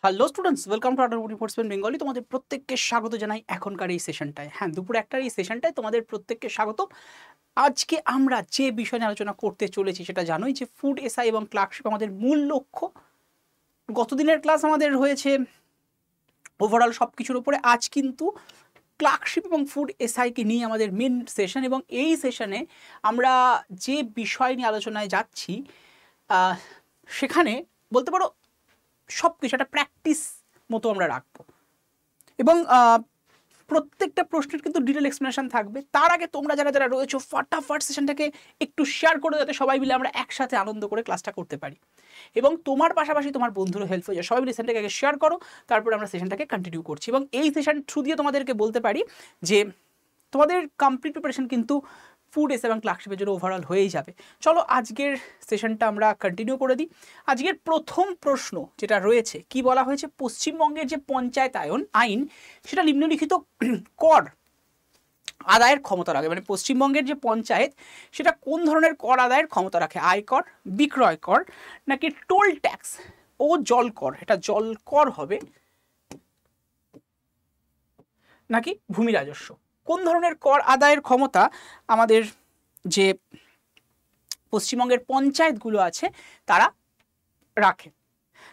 Hello students, welcome to আডার রিপোর্টসমেন্ট বেঙ্গলি। তোমাদের প্রত্যেককে স্বাগত জানাই এখনকার এই সেশনটায়। হ্যাঁ, দুপুর একটার এই সেশনটায় তোমাদের প্রত্যেককে স্বাগত। আজকে আমরা যে বিষয় নিয়ে আলোচনা করতে চলেছি সেটা জানোই যে ফুড এসআই এবং ক্লার্কশিপ আমাদের মূল লক্ষ্য। গতদিনের ক্লাস আমাদের হয়েছে ওভারঅল সব কিছুর উপরে। আজ কিন্তু ক্লার্কশিপ এবং ফুড এসআইকে নিয়ে আমাদের মেন সেশন, এবং এই সেশনে আমরা যে বিষয় নিয়ে আলোচনায় যাচ্ছি সেখানে বলতে পারো সব কিছু একটা প্র্যাকটিস মতো আমরা রাখবো, এবং প্রত্যেকটা প্রশ্নের কিন্তু ডিটেল এক্সপ্লেনেশন থাকবে। তার আগে তোমরা যারা যারা রয়েছো ফাটাফাট সেশনটাকে একটু শেয়ার করে, যাতে সবাই মিলে আমরা একসাথে আনন্দ করে ক্লাসটা করতে পারি, এবং তোমার পাশাপাশি তোমার বন্ধুরও হেল্প হয়ে যায়। সবাই মিলে সেশনটাকে আগে শেয়ার করো, তারপরে আমরা সেশনটাকে কন্টিনিউ করছি। এবং এই সেশন থ্রু দিয়ে তোমাদেরকে বলতে পারি যে তোমাদের কমপ্লিট প্রিপারেশন কিন্তু ফুড এসআই এবং ক্লার্কশিপের জন্য ওভারঅল হয়েই যাবে। চলো আজকের সেশনটা আমরা কন্টিনিউ করে দিই। আজকের প্রথম প্রশ্ন যেটা রয়েছে, কি বলা হয়েছে, পশ্চিমবঙ্গের যে পঞ্চায়েতায়ন আইন সেটা নিম্নলিখিত কর আদায়ের ক্ষমতা রাখে। মানে পশ্চিমবঙ্গের যে পঞ্চায়েত সেটা কোন ধরনের কর আদায়ের ক্ষমতা রাখে? আয়কর, বিক্রয় কর, নাকি টোল ট্যাক্স ও জল কর? এটা জল কর হবে, নাকি ভূমি রাজস্ব? কোন ধরনের কর আদায়ের ক্ষমতা আমাদের যে পশ্চিমবঙ্গের পঞ্চায়েতগুলো আছে তারা রাখে?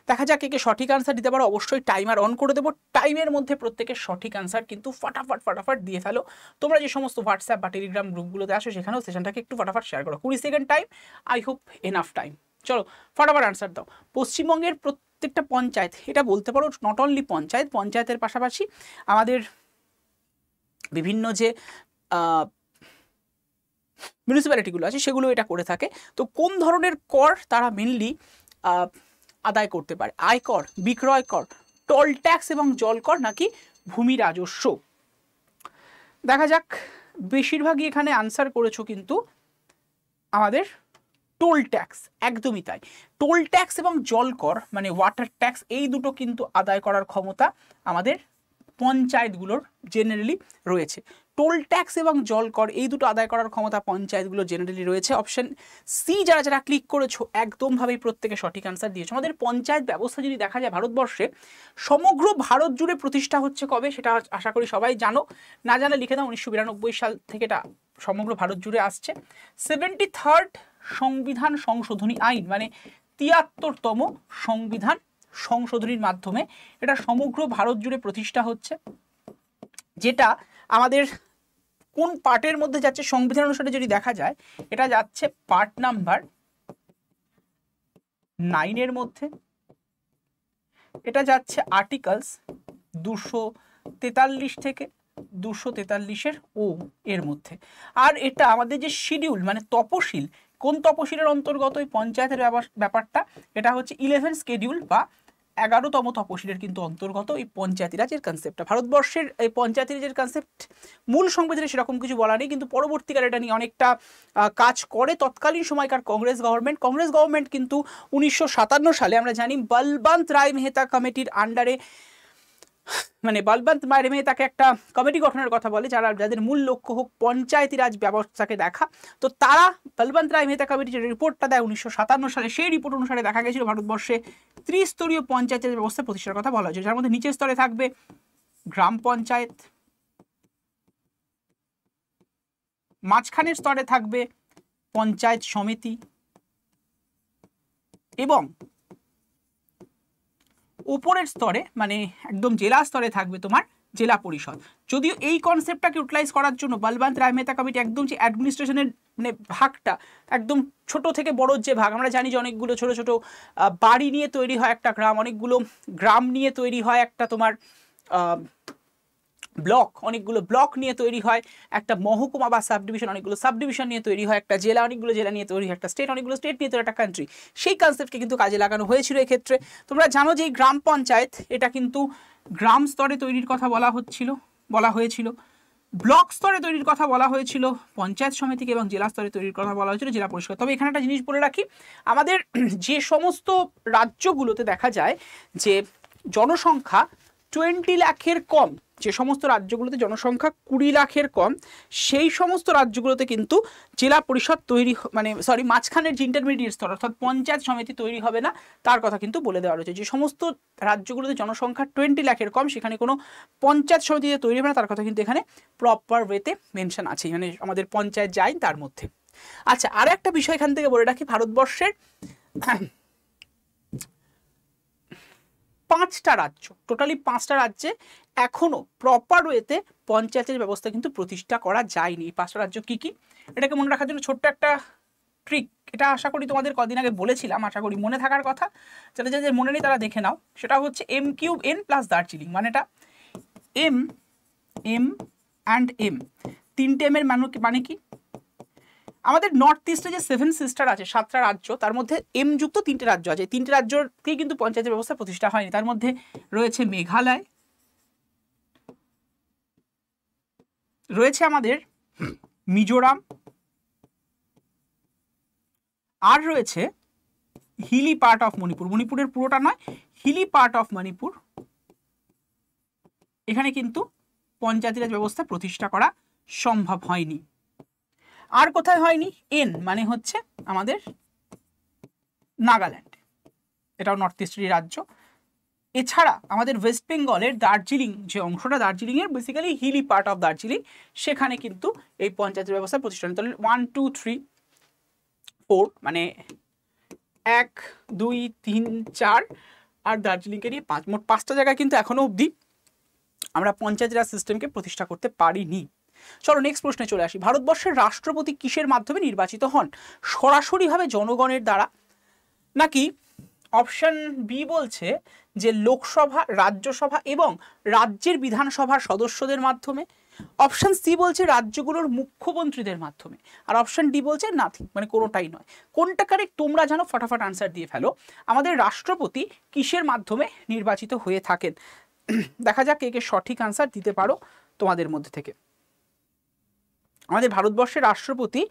দেখা যাক কে কে সঠিক আনসার দিতে পারো। অবশ্যই টাইমার অন করে দেবো, টাইমের মধ্যে প্রত্যেকের সঠিক আনসার কিন্তু ফাটাফাট দিয়ে ফেলো। তোমরা যে সমস্ত হোয়াটসঅ্যাপ বা টেলিগ্রাম গ্রুপগুলোতে আসো সেখানেও সেশনটাকে একটু ফাটাফাট শেয়ার করো। 20 second time, I hope enough time. চলো ফাটাফাট আনসার দাও। পশ্চিমবঙ্গের প্রত্যেকটা পঞ্চায়েত, এটা বলতে পারো নট অনলি পঞ্চায়েত, পঞ্চায়েতের পাশাপাশি আমাদের বিভিন্ন যে মিউনিসিপ্যালিটিগুলো আছে সেগুলো এটা করে থাকে। তো কোন ধরনের কর তারা মেনলি আদায় করতে পারে? আয়কর, বিক্রয় কর, টোল ট্যাক্স এবং জল কর, নাকি ভূমি রাজস্ব? দেখা যাক, বেশিরভাগই এখানে আনসার করেছো কিন্তু আমাদের টোল ট্যাক্স। একদমই তাই, টোল ট্যাক্স এবং জল কর মানে ওয়াটার ট্যাক্স, এই দুটো কিন্তু আদায় করার ক্ষমতা আমাদের পঞ্চায়েতগুলোর জেনারেলি রয়েছে। টোল ট্যাক্স এবং জল কর এই দুটো আদায় করার ক্ষমতা পঞ্চায়েতগুলো জেনারেলি রয়েছে। অপশন সি যারা যারা ক্লিক করেছো একদমভাবেই প্রত্যেকে সঠিক আনসার দিয়েছো। আমাদের পঞ্চায়েত ব্যবস্থা যদি দেখা যায় ভারতবর্ষে, সমগ্র ভারত জুড়ে প্রতিষ্ঠা হচ্ছে কবে সেটা আশা করি সবাই জানো। না জানে লিখে দাও, 1992 সাল থেকে এটা সমগ্র ভারত জুড়ে আসছে। 73rd সংবিধান সংশোধনী আইন মানে 73তম সংবিধান সংশোধনীর মাধ্যমে এটা সমগ্র ভারত জুড়ে প্রতিষ্ঠা হচ্ছে, যেটা আমাদের কোন পার্টের মধ্যে যাচ্ছে সংবিধান অনুসারে যদি দেখা যায়, এটা যাচ্ছে পার্ট নাম্বার 9 মধ্যে। এটা যাচ্ছে আর্টিকেলস 243 থেকে 243 ও এর মধ্যে। আর এটা আমাদের যে শিডিউল মানে তপশিল, কোন তপশিলের অন্তর্গত এই পঞ্চায়েতের ব্যাপারটা, এটা হচ্ছে 11 শিডিউল বা 11তম তপশিলের কিন্তু অন্তর্গত এই পঞ্চায়েতি রাজের কনসেপ্টটা। ভারতবর্ষের এই পঞ্চায়েতি রাজের কনসেপ্ট মূল সংবিধানে সেরকম কিছু বলা নেই, কিন্তু পরবর্তীকালে এটা নিয়ে অনেকটা কাজ করে তৎকালীন সময়কার কংগ্রেস গভর্নমেন্ট কিন্তু 1957 সালে আমরা জানি বলবন্ত রায় মেহতা কমিটির আন্ডারে, মানে বলবন্ত রায় মেহতাকে একটা কমিটি গঠনের কথা বলে যাদের মূল লক্ষ্য হোক পঞ্চায়েতি রাজ ব্যবস্থাকে দেখা। তো তারা বলবন্ত রায় মেহতা কমিটি যে রিপোর্টটা দেয় 1957 সালে, সেই রিপোর্ট অনুসারে দেখা গেছিল ভারতবর্ষে ত্রিস্তরীয় পঞ্চায়েতের ব্যবস্থা প্রতিষ্ঠার কথা বলা হয়েছে, যার মধ্যে নিচের স্তরে থাকবে গ্রাম পঞ্চায়েত, মাঝখানের স্তরে থাকবে পঞ্চায়েত সমিতি, এবং উপরের স্তরে মানে একদম জেলা স্তরে থাকবে তোমার জেলা পরিষদ। যদিও এই কনসেপ্টটাকে ইউটিলাইজ করার জন্য বলবন্ত রায় মেহতা কমিটি একদম যে অ্যাডমিনিস্ট্রেশনের মানে ভাগটা, একদম ছোট থেকে বড় যে ভাগ, আমরা জানি যে অনেকগুলো ছোট ছোট বাড়ি নিয়ে তৈরি হয় একটা গ্রাম, অনেকগুলো গ্রাম নিয়ে তৈরি হয় একটা তোমার ব্লক, অনেকগুলো ব্লক নিয়ে তৈরি হয় একটা মহকুমা বা সাব ডিভিশন, অনেকগুলো সাব ডিভিশন নিয়ে তৈরি হয় একটা জেলা, অনেকগুলো জেলা নিয়ে তৈরি হয় একটা স্টেট, অনেকগুলো স্টেট নিয়ে তৈরি একটা কান্ট্রি। সেই কনসেপ্টকে কিন্তু কাজে লাগানো হয়েছিল এক্ষেত্রে। তোমরা জানো যে এই গ্রাম পঞ্চায়েত এটা কিন্তু গ্রাম স্তরে তৈরির কথা বলা হয়েছিল, ব্লক স্তরে তৈরির কথা বলা হয়েছিল পঞ্চায়েত সমিতিকে, এবং জেলা স্তরে তৈরির কথা বলা হয়েছিল জেলা পরিষদ। তবে এখানে একটা জিনিস বলে রাখি, আমাদের যে সমস্ত রাজ্যগুলোতে দেখা যায় যে জনসংখ্যা 20 লাখের কম, যে সমস্ত রাজ্যগুলোতে জনসংখ্যা 20 লাখের কম, সেই সমস্ত রাজ্যগুলোতে কিন্তু জেলা পরিষদ তৈরি মানে মাঝখানের যে ইন্টারমিডিয়েট স্তর অর্থাৎ পঞ্চায়েত সমিতি তৈরি হবে না, তার কথা কিন্তু বলে দেওয়া রয়েছে। যে সমস্ত রাজ্যগুলোতে জনসংখ্যা 20 লাখের কম সেখানে কোনো পঞ্চায়েত সমিতি তৈরি হবে না, তার কথা কিন্তু এখানে প্রপার ওয়েতে মেনশন আছে, মানে আমাদের পঞ্চায়েত যে আইন তার মধ্যে। আচ্ছা, আর একটা বিষয় এখান থেকে বলে রাখি, ভারতবর্ষের 5টা রাজ্য, টোটালি 5টা রাজ্যে এখনো প্রপার ওয়েতে পঞ্চায়েতের ব্যবস্থা কিন্তু প্রতিষ্ঠা করা যায়নি। এই 5টা রাজ্য কি কি, এটাকে মনে রাখার জন্য ছোট্ট একটা ট্রিক, এটা আশা করি তোমাদের কদিন আগে বলেছিলাম, আশা করি মনে থাকার কথা, যাদের যাদের মনে নেই তারা দেখে নাও। সেটা হচ্ছে M3N প্লাস দার্জিলিং, মানে এটা এম এম অ্যান্ড এম, 3টে এম এর মানে কি, আমাদের নর্থ ইস্টে যে 7 সিস্টার আছে, 7টা রাজ্য, তার মধ্যে এম যুক্ত 3টে রাজ্য আছে। 3টে রাজ্যকেই কিন্তু পঞ্চায়েতের ব্যবস্থা প্রতিষ্ঠা হয়নি। তার মধ্যে রয়েছে মেঘালয়, রয়েছে আমাদের মিজোরাম, আর রয়েছে হিলি পার্ট অফ মণিপুর। মণিপুরের পুরোটা নয়, হিলি পার্ট অফ মণিপুর। এখানে কিন্তু পঞ্চায়েতি রাজ ব্যবস্থা প্রতিষ্ঠা করা সম্ভব হয়নি। আর কোথায় হয়নি, এন মানে হচ্ছে আমাদের নাগাল্যান্ড, এটাও নর্থ ইস্টের রাজ্য। এছাড়া আমাদের ওয়েস্ট বেঙ্গলের দার্জিলিং যে অংশটা, দার্জিলিংয়ের basically hilly part of Darjeeling, সেখানে কিন্তু এই পঞ্চায়েতের ব্যবস্থা প্রতিষ্ঠা। তাহলে 1 2 3 4 মানে 1 2 3 4 আর দার্জিলিংকে নিয়ে 5, মোট 5টা জায়গায় কিন্তু এখনো অবধি আমরা পঞ্চায়েত রাজ সিস্টেমকে প্রতিষ্ঠা করতে পারিনি। চলো নেক্সট প্রশ্নে চলে আসি। ভারতবর্ষের রাষ্ট্রপতি কিসের মাধ্যমে নির্বাচিত হন? সরাসরিভাবে জনগণের দ্বারা, নাকি অপশন বি বলছে যে লোকসভা, রাজ্যসভা এবং রাজ্যের বিধানসভার সদস্যদের মাধ্যমে, অপশন সি বলছে রাজ্যগুলোর মুখ্যমন্ত্রীদের মাধ্যমে, আর অপশন ডি বলছে নাথিং, মানে কোনোটাই নয়। কোনটা কারেক্ট তোমরা জানো, ফটাফট আনসার দিয়ে ফেলো। আমাদের রাষ্ট্রপতি কিসের মাধ্যমে নির্বাচিত হয়ে থাকেন? দেখা যাক কে কে সঠিক আনসার দিতে পারো তোমাদের মধ্যে থেকে। আমাদের ভারতবর্ষের রাষ্ট্রপতি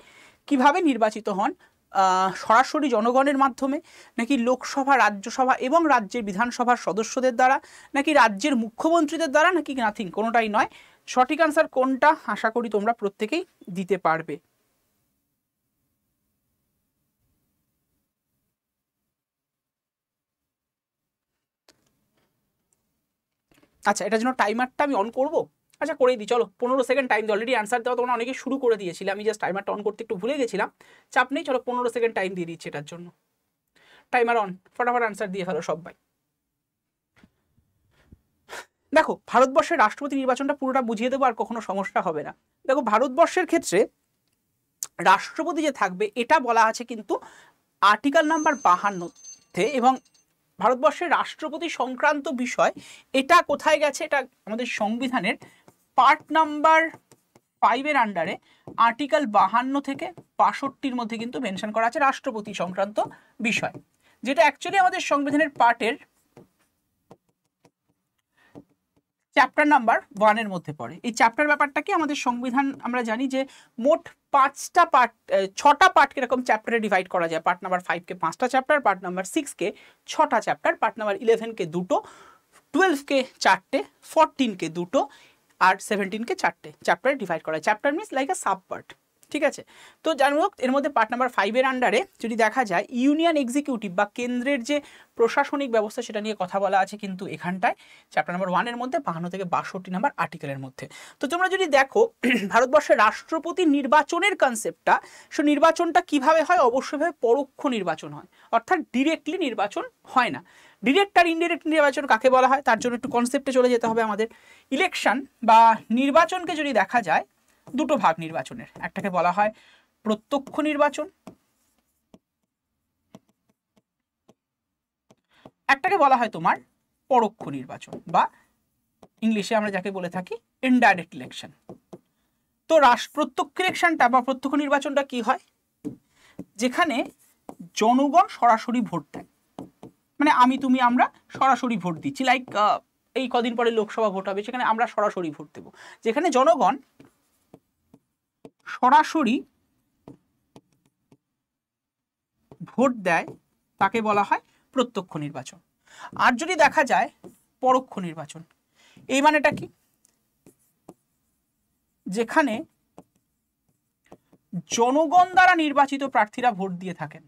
কিভাবে নির্বাচিত হন? সরাসরি জনগণের মাধ্যমে, নাকি লোকসভা, রাজ্যসভা এবং রাজ্যের বিধানসভার সদস্যদের দ্বারা, নাকি রাজ্যের মুখ্যমন্ত্রীদের দ্বারা, নাকি নাথিং, কোনোটাই নয়। সঠিক আনসার কোনটা আশা করি তোমরা প্রত্যেকেই দিতে পারবে। আচ্ছা, এটার জন্য টাইমারটা আমি অন করবো। আচ্ছা, করেই দিই, চলো 15 সেকেন্ড টাইম দিই। অলরেডি আনসার দেওয়া তোমরা অনেকে শুরু করে দিয়েছিলে, আমি জাস্ট টাইমারটা অন করতে একটু ভুলে গেছিলাম, চাপ নেই। চলো 15 সেকেন্ড টাইম দিয়ে দিচ্ছি এটার জন্য। টাইমার অন, ফটাফট আনসার দিয়ে ফেলো সবাই। দেখো, ভারতবর্ষের রাষ্ট্রপতি নির্বাচনটা পুরোটা বুঝিয়ে দেবো, আর কখনো সমস্যা হবে না। দেখো, ভারতবর্ষের ক্ষেত্রে রাষ্ট্রপতি যে থাকবে এটা বলা আছে কিন্তু আর্টিকেল নাম্বার 52-তে, এবং ভারতবর্ষের রাষ্ট্রপতি সংক্রান্ত বিষয় এটা কোথায় গেছে, এটা আমাদের সংবিধানের পার্ট নাম্বার 5-এর আন্ডারে আর্টিকেল 52 থেকে 65-র মধ্যে কিন্তু মেনশন করা আছে রাষ্ট্রপতি সংক্রান্ত বিষয়, যেটা অ্যাকচুয়ালি আমাদের সংবিধানের পার্টের চ্যাপ্টার নাম্বার 1-এর মধ্যে পড়ে। এই চ্যাপ্টার ব্যাপারটা কি, আমাদের সংবিধান আমরা জানি যে মোট 5টা পার্ট, 6টা পার্টকে এরকম চ্যাপ্টারে ডিভাইড করা যায়। পার্ট নাম্বার 5-কে 5টা চ্যাপ্টার, পার্ট নাম্বার 6-কে 6টা চ্যাপ্টার, পার্ট নাম্বার 11-কে 2টো, 12-কে 4টে, 14-কে 2টো, আর 17-কে 4টে চ্যাপ্টারে ডিভাইড করা হয়। Chapter means like a sub part, ঠিক আছে। তো যার হোক, এর মধ্যে পার্ট নাম্বার 5-এর আন্ডারে যদি দেখা যায় ইউনিয়ন এক্সিকিউটিভ বা কেন্দ্রের যে প্রশাসনিক ব্যবস্থা সেটা নিয়ে কথা বলা আছে কিন্তু এখানটায় চ্যাপ্টার নাম্বার 1-এর মধ্যে 52 থেকে 62 নাম্বার আর্টিকেলের মধ্যে। তো তোমরা যদি দেখো ভারতবর্ষের রাষ্ট্রপতি নির্বাচনের কনসেপ্টটা, সো নির্বাচনটা কিভাবে হয়, অবশ্যই পরোক্ষ নির্বাচন হয়, অর্থাৎ ডিরেক্টলি নির্বাচন হয় না। ডিরেক্ট আর ইনডিরেক্ট নির্বাচন কাকে বলা হয় তার জন্য একটু কনসেপ্টে চলে যেতে হবে আমাদের। ইলেকশন বা নির্বাচনকে যদি দেখা যায় দুটো ভাগ নির্বাচনের, একটাকে বলা হয় প্রত্যক্ষ নির্বাচন, একটাকে বলা হয় তোমার পরোক্ষ নির্বাচন, বা ইংলিশে আমরা যাকে বলে থাকি ইনডাইরেক্ট ইলেকশন। তো প্রত্যক্ষ ইলেকশনটা বা প্রত্যক্ষ নির্বাচনটা কি হয়, যেখানে জনগণ সরাসরি ভোট দেয়, মানে আমি তুমি আমরা সরাসরি ভোট দিচ্ছি। লাইক এই কদিন পরে লোকসভা ভোট হবে, সেখানে আমরা সরাসরি ভোট দেব। যেখানে জনগণ সরাসরি ভোট দেয় তাকে বলা হয় প্রত্যক্ষ নির্বাচন। আর যদি দেখা যায় পরোক্ষ নির্বাচন, এই মানেটা কি? যেখানে জনগণ দ্বারা নির্বাচিত প্রার্থীরা ভোট দিয়ে থাকেন।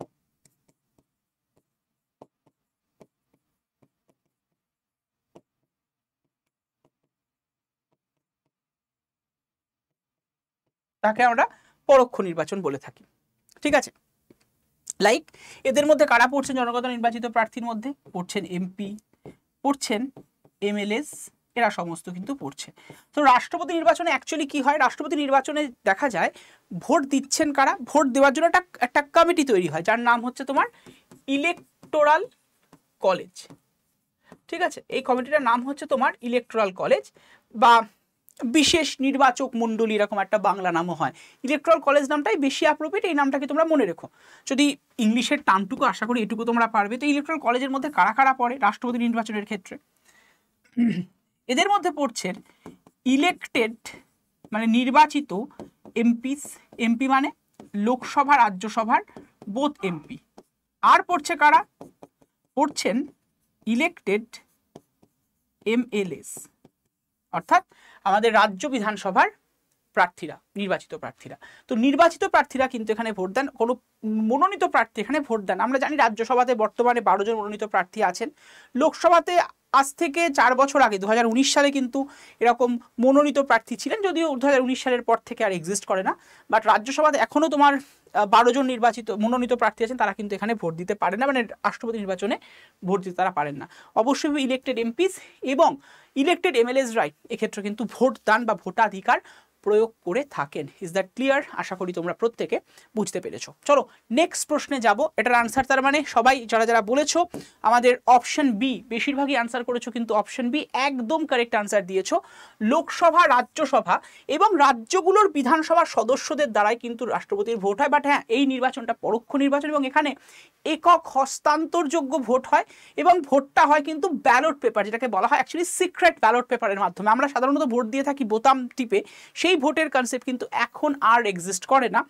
তাকে আমরা পরোক্ষ নির্বাচন বলে থাকি। ঠিক আছে, লাইক এদের মধ্যে কারা পড়ছেন জনগণ দ্বারা নির্বাচিত প্রার্থীর মধ্যে? পড়ছেন এমপি, পড়ছেন এমএলএস, এরা সমস্ত কিন্তু পড়ছে। তো রাষ্ট্রপতি নির্বাচনে অ্যাকচুয়ালি কি হয়? রাষ্ট্রপতি নির্বাচনে দেখা যায় ভোট দিচ্ছেন কারা? ভোট দেওয়ার জন্য একটা কমিটি তৈরি হয় যার নাম হচ্ছে তোমার ইলেকটোরাল কলেজ। ঠিক আছে, এই কমিটিটার নাম হচ্ছে তোমার ইলেকটোরাল কলেজ বা বিশেষ নির্বাচক মণ্ডলী, এরকম একটা বাংলা নামও হয়। ইলেকটোরাল কলেজ নামটাই বেশি অ্যাপ্রোপ্রিয়েট, এই নামটাকে তোমরা মনে রেখো। যদি ইংলিশের টার্মটুকু আশা করি এটুকু তোমরা পারবে। তো ইলেকটোরাল কলেজের মধ্যে কারা কারা পড়ে রাষ্ট্রপতি নির্বাচনের ক্ষেত্রে? এদের মধ্যে পড়ছেন ইলেক্টেড মানে নির্বাচিত এমপিস, এমপি মানে লোকসভা রাজ্যসভার বোথ এমপি। আর পড়ছে কারা? পড়ছেন ইলেক্টেড এমএলএস, অর্থাৎ আমাদের রাজ্য বিধানসভার প্রার্থীরা, নির্বাচিত প্রার্থীরা। তো নির্বাচিত প্রার্থীরা কিন্তু এখানে ভোট দেন, কোনো মনোনীত প্রার্থী এখানে ভোট দেন। আমরা জানি রাজ্যসভাতে বর্তমানে 12 জন মনোনীত প্রার্থী আছেন। লোকসভাতে আজ থেকে 4 বছর আগে 2019 সালে কিন্তু এরকম মনোনীত প্রার্থী ছিলেন, যদিও 2019 সালের পর থেকে আর এক্সিস্ট করে না। বাট রাজ্যসভাতে এখনও তোমার 12 জন নির্বাচিত মনোনীত প্রার্থী আছেন, তারা কিন্তু এখানে ভোট দিতে পারেন না, মানে রাষ্ট্রপতি নির্বাচনে ভোট দিতে তারা পারেন না। অবশ্যই ইলেক্টেড এমপিস এবং ইলেক্টেড এমএলএস রাই এক্ষেত্রে কিন্তু ভোট দান বা ভোটাধিকার প্রয়োগ করে থাকেন। Is that clear? আশা করি তোমরা প্রত্যেকে বুঝতে পেরেছো। চলো নেক্সট প্রশ্নে যাব। এটার আনসার তার মানে সবাই যারা যারা বলেছো আমাদের অপশন বি, বেশিরভাগই আনসার করেছো কিন্তু অপশন বি একদম কারেক্ট আনসার দিয়েছো। লোকসভা, রাজ্যসভা এবং রাজ্যগুলোর বিধানসভার সদস্যদের দ্বারাই কিন্তু রাষ্ট্রপতির ভোট হয়। বাট হ্যাঁ, এই নির্বাচনটা পরোক্ষ নির্বাচন এবং এখানে একক হস্তান্তরযোগ্য ভোট হয় এবং ভোটটা হয় কিন্তু ব্যালট পেপার, যেটাকে বলা হয় অ্যাকচুয়ালি সিক্রেট ব্যালট পেপারের মাধ্যমে। আমরা সাধারণত ভোট দিয়ে থাকি বোতাম টিপে, সেই ভোটের কনসেপ্ট কিন্তু এখন আর এক্সিস্ট করে না।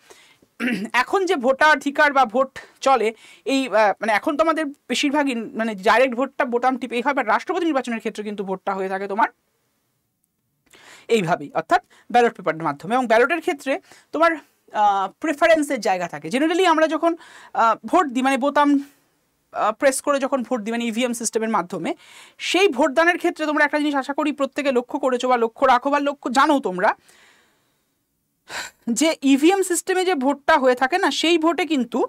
এখন যে ভোটাধিকার বা ভোট চলে এই মানে এখন তো আমাদের বেশিরভাগই মানে ডাইরেক্ট ভোটটা বোতাম টিপেই হয়, বাট রাষ্ট্রপতি নির্বাচনের ক্ষেত্রে কিন্তু ভোটটা হয়ে থাকে তোমার এইভাবেই, অর্থাৎ ব্যালট পেপারের মাধ্যমে। এবং ব্যালটের ক্ষেত্রে তোমার প্রেফারেন্সের জায়গা থাকে। জেনারেলি আমরা যখন ভোট দিই মানে বোতাম প্রেস করে যখন ভোট দিই মানে ইভিএম সিস্টেমের মাধ্যমে, সেই ভোটদানের ক্ষেত্রে তোমরা একটা জিনিস আশা করি প্রত্যেকে লক্ষ্য করেছো বা লক্ষ্য রাখো বা লক্ষ্য জানো তোমরা, যে ইভিএম সিস্টেমে যে ভোটটা হয়ে থাকে না, সেই ভোটে কিন্তু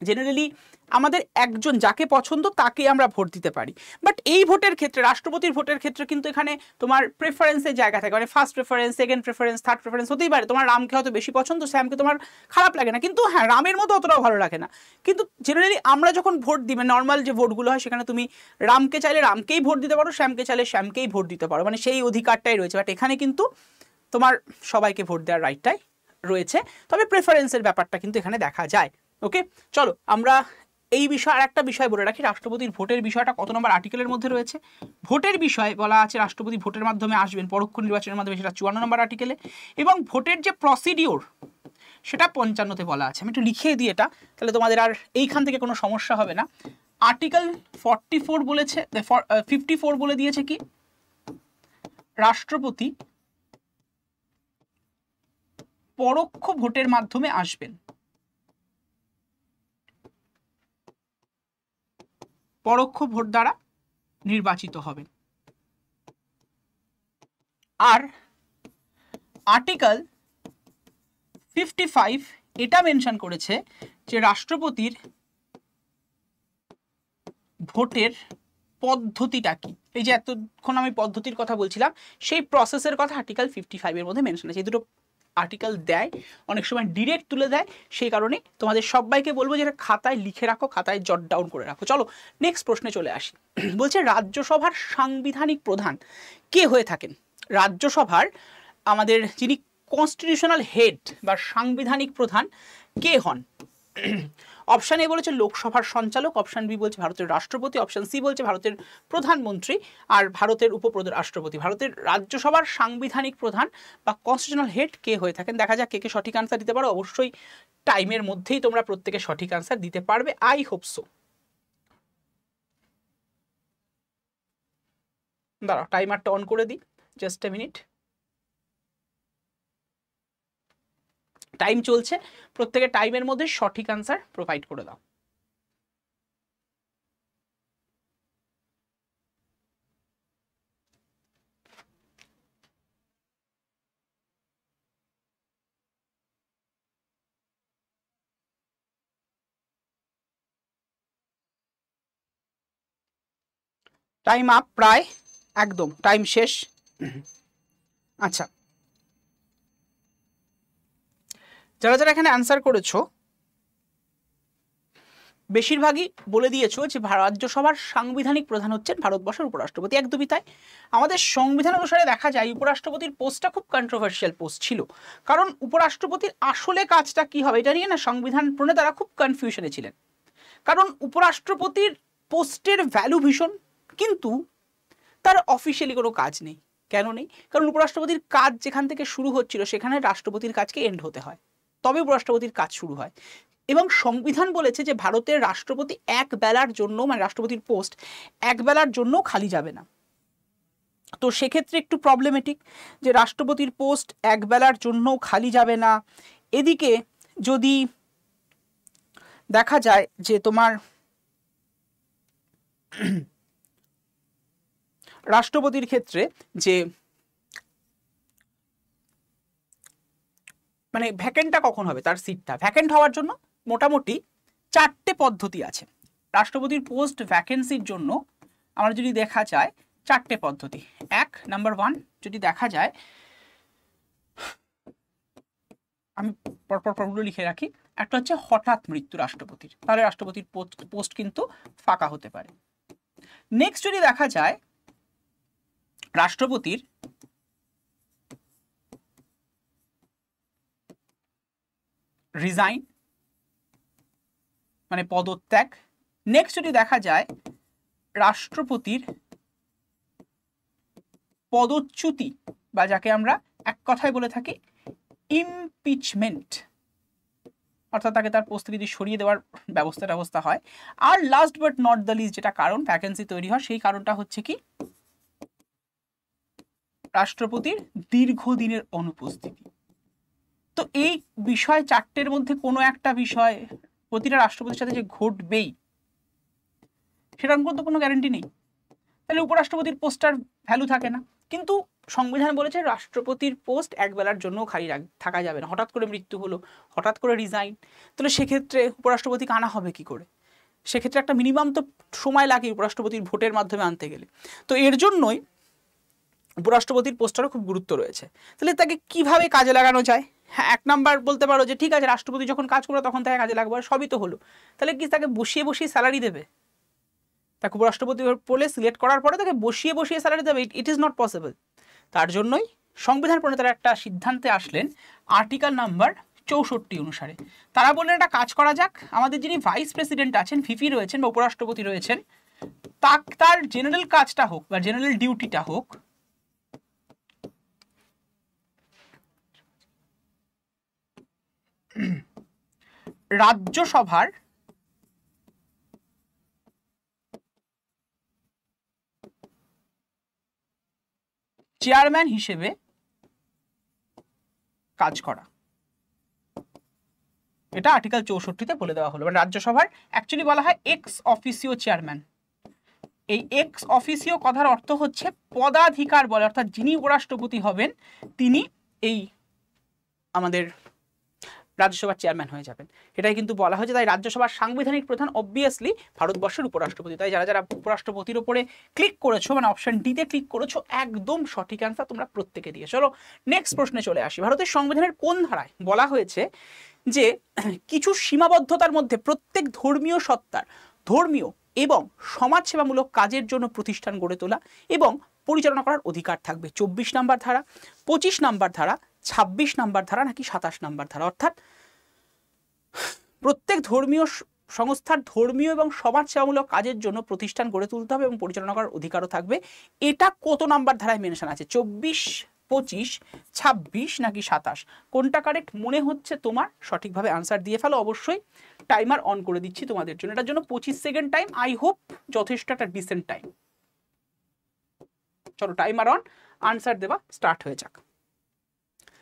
জেনারেলি আমাদের একজন যাকে পছন্দ তাকে আমরা ভোট দিতে পারি। বাট এই ভোটের ক্ষেত্রে, রাষ্ট্রপতির ভোটের ক্ষেত্রে কিন্তু এখানে তোমার প্রেফারেন্সের জায়গা থাকে, মানে first preference, second preference, third preference হতেই পারে। তোমার রামকে হয়তো বেশি পছন্দ, শ্যামকে তোমার খারাপ লাগে না, কিন্তু হ্যাঁ রামের মতো অতটাও ভালো লাগে না। কিন্তু জেনারেলি আমরা যখন ভোট দিই, নর্মাল যে ভোটগুলো হয় সেখানে তুমি রামকে চাইলে রামকেই ভোট দিতে পারো, শ্যামকে চাইলে শ্যামকেই ভোট দিতে পারো, মানে সেই অধিকারটাই রয়েছে। বাট এখানে কিন্তু তোমার সবাইকে ভোট দেওয়ার রাইটটাই রয়েছে, তবে প্রেফারেন্সের ব্যাপারটা কিন্তু এখানে দেখা যায়। ওকে, চলো আমরা এই বিষয় আর একটা বিষয় বলে রাখি, রাষ্ট্রপতির ভোটের বিষয়টা কত নম্বর আর্টিকেলের মধ্যে রয়েছে। ভোটের বিষয় বলা আছে রাষ্ট্রপতি ভোটের মাধ্যমে আসবেন, পরোক্ষ নির্বাচনের মাধ্যমে, সেটা 54 নম্বর আর্টিকেলে। এবং ভোটের যে প্রসিডিওর সেটা 55-তে বলা আছে। আমি একটু লিখিয়ে দিই এটা, তাহলে তোমাদের আর এইখান থেকে কোনো সমস্যা হবে না। আর্টিকেল 44 বলেছে, 54 বলে দিয়েছে কি, রাষ্ট্রপতি পরোক্ষ ভোটের মাধ্যমে আসবেন, পরোক্ষ ভোট দ্বারা নির্বাচিত হবেন। আর আর্টিকেল 55 এটা মেনশন করেছে যে রাষ্ট্রপতির ভোটের পদ্ধতিটা কি। এই যে এতক্ষণ আমি পদ্ধতির কথা বলছিলাম, সেই প্রসেসের কথা আর্টিকেল 55 এর মধ্যে মেনশন আছে। এই দুটো আর্টিকেল দেয়, অনেক সময় ডিরেক্ট তুলে দেয়, সেই কারণে তোমাদের সবাইকে বলবো যে খাতায় লিখে রাখো, খাতায় জট ডাউন করে রাখো। চলো নেক্সট প্রশ্নে চলে আসি। বলছে রাজ্যসভার সাংবিধানিক প্রধান কে হয়ে থাকেন? রাজ্যসভার আমাদের যিনি কনস্টিটিউশনাল হেড বা সাংবিধানিক প্রধান কে হন? অপশান এ বলেছে লোকসভার সঞ্চালক, অপশান বি বলছে ভারতের রাষ্ট্রপতি, অপশান সি বলছে ভারতের প্রধানমন্ত্রী, আর ভারতের উপরাষ্ট্রপতি। ভারতের রাজ্যসভার সাংবিধানিক প্রধান বা কনস্টিটিউশনাল হেড কে হয়ে থাকেন? দেখা যাক কে কে সঠিক আনসার দিতে পারো। অবশ্যই টাইমের মধ্যেই তোমরা প্রত্যেকে সঠিক আনসার দিতে পারবে, আই হোপ সো। দাঁড়াও টাইমারটা অন করে দিই, জাস্ট এ মিনিট। টাইম চলছে, প্রত্যেকে টাইমের মধ্যে সঠিক আনসার প্রোভাইড করে দাও। টাইম আপ, প্রায় একদম টাইম শেষ। আচ্ছা, যারা যারা এখানে অ্যান্সার করেছো বেশিরভাগই বলে দিয়েছো যে রাজ্যসভার সাংবিধানিক প্রধান হচ্ছেন ভারতবর্ষের উপরাষ্ট্রপতি। একদমই তাই। আমাদের সংবিধান অনুসারে দেখা যায় উপরাষ্ট্রপতির পোস্টটা খুব কন্ট্রোভার্সিয়াল পোস্ট ছিল, কারণ উপরাষ্ট্রপতির আসলে কাজটা কি হবে এটা নিয়ে না সংবিধান প্রণেতারা খুব কনফিউশনে ছিলেন। কারণ উপরাষ্ট্রপতির পোস্টের ভ্যালু ভীষণ, কিন্তু তার অফিসিয়ালি কোনো কাজ নেই। কেন নেই? কারণ উপরাষ্ট্রপতির কাজ যেখান থেকে শুরু হচ্ছিল সেখানে রাষ্ট্রপতির কাজকে এন্ড হতে হয়, তবে উপরাষ্ট্রপতির কাজ শুরু হয়। এবং সংবিধান বলেছে যে ভারতের রাষ্ট্রপতি এক বেলার জন্য, মানে রাষ্ট্রপতির পোস্ট এক বেলার জন্য খালি যাবে না। তো সেক্ষেত্রে একটু প্রবলেমেটিক যে রাষ্ট্রপতির পোস্ট এক বেলার জন্য খালি যাবে না। এদিকে যদি দেখা যায় যে তোমার রাষ্ট্রপতির ক্ষেত্রে যে মানে ভ্যাকেন্টটা কখন হবে, তার সিটটা ভ্যাকেন্ট হওয়ার জন্য মোটামুটি 4টে পদ্ধতি আছে। রাষ্ট্রপতির পোস্ট ভ্যাকেন্সির জন্য আমরা যদি দেখা যায় 4টে পদ্ধতি। নাম্বার 1 যদি দেখা যায়, আমি পরপর পরগুলো লিখে রাখি। একটা হচ্ছে হঠাৎ মৃত্যু রাষ্ট্রপতির, তাহলে রাষ্ট্রপতির পোস্ট কিন্তু ফাঁকা হতে পারে। নেক্সট যদি দেখা যায় রাষ্ট্রপতির রিজাইন মানে পদত্যাগ। নেক্সট যদি দেখা যায় রাষ্ট্রপতির পদচ্যুতি, বা যাকে আমরা এক কথায় বলে থাকি ইমপিচমেন্ট, অর্থাৎ তাকে তার পোস্ট থেকে সরিয়ে দেওয়ার ব্যবস্থা হয়। আর last but not the least যেটা কারণ ভ্যাকেন্সি তৈরি হয়, সেই কারণটা হচ্ছে কি রাষ্ট্রপতির দীর্ঘদিনের অনুপস্থিতি। তো এই বিষয় 4টের মধ্যে কোনো একটা বিষয় প্রতিটা রাষ্ট্রপতির সাথে যে ঘটবেই সেরকম কিন্তু কোনো গ্যারান্টি নেই, তাহলে উপরাষ্ট্রপতির পোস্টটার ভ্যালু থাকে না। কিন্তু সংবিধান বলেছে রাষ্ট্রপতির পোস্ট এক বেলার জন্য খালি থাকা যাবে না। হঠাৎ করে মৃত্যু হলো, হঠাৎ করে রিজাইন, তাহলে সেক্ষেত্রে উপরাষ্ট্রপতিকে আনা হবে কি করে? সেক্ষেত্রে একটা মিনিমাম তো সময় লাগে উপরাষ্ট্রপতির ভোটের মাধ্যমে আনতে গেলে। তো এর জন্যই উপরাষ্ট্রপতির পোস্টটারও খুব গুরুত্ব রয়েছে। তাহলে তাকে কিভাবে কাজে লাগানো যায়? হ্যাঁ, 1 নাম্বার বলতে পারো যে ঠিক আছে রাষ্ট্রপতি যখন কাজ করবে তখন তাকে কাজে লাগবে, সবই তো হলো। তাহলে কি তাকে বসিয়ে বসিয়ে স্যালারি দেবে? তাকে উপরাষ্ট্রপতি বলে সিলেক্ট করার পরে তাকে বসিয়ে বসিয়ে স্যালারি দেবে? It is not possible. তার জন্যই সংবিধান প্রণেতারা একটা সিদ্ধান্তে আসলেন আর্টিকেল নাম্বার 64 অনুসারে। তারা বললেন একটা কাজ করা যাক, আমাদের যিনি ভাইস প্রেসিডেন্ট আছেন, ভিপি রয়েছেন বা উপরাষ্ট্রপতি রয়েছেন, তার জেনারেল কাজটা হোক বা জেনারেল ডিউটিটা হোক রাজ্যসভার চেয়ারম্যান হিসেবে কাজ করা। এটা আর্টিকেল 64-তে বলে দেওয়া হলো। মানে রাজ্যসভার অ্যাকচুয়ালি বলা হয় এক্স অফিসিও চেয়ারম্যান। এই এক্স অফিসিও কথার অর্থ হচ্ছে পদাধিকার বলে, অর্থাৎ যিনি উপরাষ্ট্রপতি হবেন তিনি এই আমাদের রাজ্যসভার চেয়ারম্যান হয়ে যাবেন। এটাই কিন্তু বলা হয়েছে। তাই রাজ্যসভার সাংবিধানিক প্রধান অবভিয়াসলি ভারতবর্ষের উপরাষ্ট্রপতি। তাই যারা যারা উপরাষ্ট্রপতির উপরে ক্লিক করেছো, মানে অপশন ডিতে ক্লিক করেছো, একদম সঠিক অ্যান্সার তোমরা প্রত্যেকে দিয়ে। চলো নেক্সট প্রশ্নে চলে আসি। ভারতের সংবিধানের কোন ধারায় বলা হয়েছে যে কিছু সীমাবদ্ধতার মধ্যে প্রত্যেক ধর্মীয় সত্তার ধর্মীয় এবং সমাজসেবামূলক কাজের জন্য প্রতিষ্ঠান গড়ে তোলা এবং পরিচালনা করার অধিকার থাকবে? 24 নাম্বার ধারা, 25 নাম্বার ধারা, 26 নাম্বার ধারা নাকি 27 নাম্বার ধারা? অর্থাৎ প্রত্যেক ধর্মীয় সংস্থার ধর্মীয় এবং সমাজসেবামূলক কাজের জন্য প্রতিষ্ঠান গড়ে তুলতে হবে এবং পরিচালনা করার অধিকারও থাকবে। এটা কত নাম্বার ধারায় মেনশন আছে? 24, 25, 26 নাকি 27? কোনটা কারেক্ট মনে হচ্ছে তোমার? সঠিকভাবে আনসার দিয়ে ফেলো অবশ্যই। টাইমার অন করে দিচ্ছি তোমাদের জন্য। এটার জন্য 25 সেকেন্ড টাইম। আই হোপ যথেষ্ট একটা ডিসেন্ট টাইম। চলো টাইমার অন, আনসার দেওয়া স্টার্ট হয়ে যাক।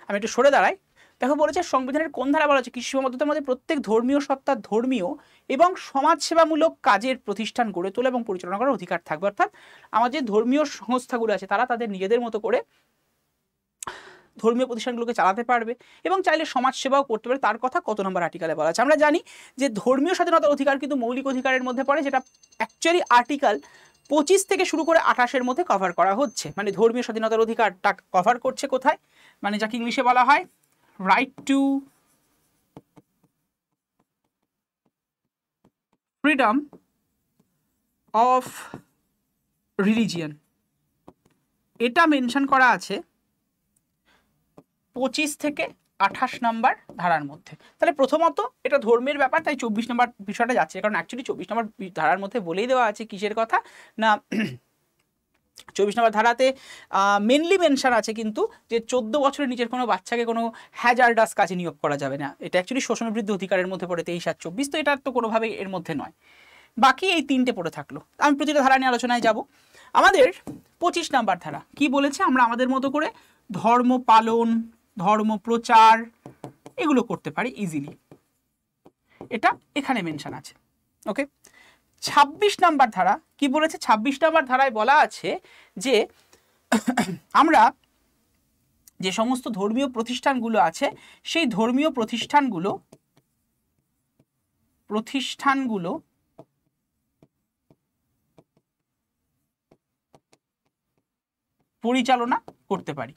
আমি একটু সরে দাঁড়াই। দেখো বলেছে সংবিধানের কোন ধারা বলা আছে কৃষি সীমাবদ্ধতার মধ্যে প্রত্যেক ধর্মীয় সত্তার ধর্মীয় এবং সমাজসেবামূলক কাজের প্রতিষ্ঠান গড়ে তোলা এবং পরিচালনা করার অধিকার থাকবে। অর্থাৎ আমার যে ধর্মীয় সংস্থাগুলো আছে তারা তাদের নিজেদের মতো করে ধর্মীয় প্রতিষ্ঠানগুলোকে চালাতে পারবে এবং চাইলে সমাজসেবাও করতে পারে। তার কথা কত নম্বর আর্টিকেলে বলা আছে? আমরা জানি যে ধর্মীয় স্বাধীনতার অধিকার কিন্তু মৌলিক অধিকারের মধ্যে পড়ে, যেটা অ্যাকচুয়ালি আর্টিকেল 25 থেকে শুরু করে 28-এর মধ্যে কভার করা হচ্ছে। মানে ধর্মীয় স্বাধীনতার অধিকারটা কভার করছে কোথায়? মানে যাকে ইংলিশে বলা হয় right two freedom of religion, এটা মেনশন করা আছে 25 থেকে 28 নম্বর ধারার মধ্যে। তাহলে প্রথমত এটা ধর্মের ব্যাপার, তাই 24 নম্বর বিষয়টা যাচ্ছে, কারণ অ্যাকচুয়ালি 24 নম্বর ধারার মধ্যে বলেই দেওয়া আছে কিসের কথা না 24 নম্বর ধারাতে মেনলি মেনশন আছে কিন্তু যে 14 বছরের নিচের কোনো বাচ্চাকে কোনো হ্যাজার্ডাস কাজে নিয়োগ করা যাবে না। এটা অ্যাকচুয়ালি শোষণবৃদ্ধি অধিকারের মধ্যে পড়ে 23 আর 24, তো এটা তো কোনোভাবেই এর মধ্যে নয়। বাকি এই তিনটে পড়ে থাকলো। আমি প্রতিটা ধারা নিয়ে আলোচনায় যাব। আমাদের 25 নম্বর ধারা কি বলেছে? আমরা আমাদের মতো করে ধর্ম পালন, ধর্ম প্রচার এগুলো করতে পারি ইজিলি, এটা এখানে মেনশন আছে। ওকে, 26 নম্বর ধারা কি বলেছে? 26 নম্বর ধারায় বলা আছে যে আমরা যে সমস্ত ধর্মীয় প্রতিষ্ঠানগুলো আছে সেই ধর্মীয় প্রতিষ্ঠানগুলো পরিচালনা করতে পারি,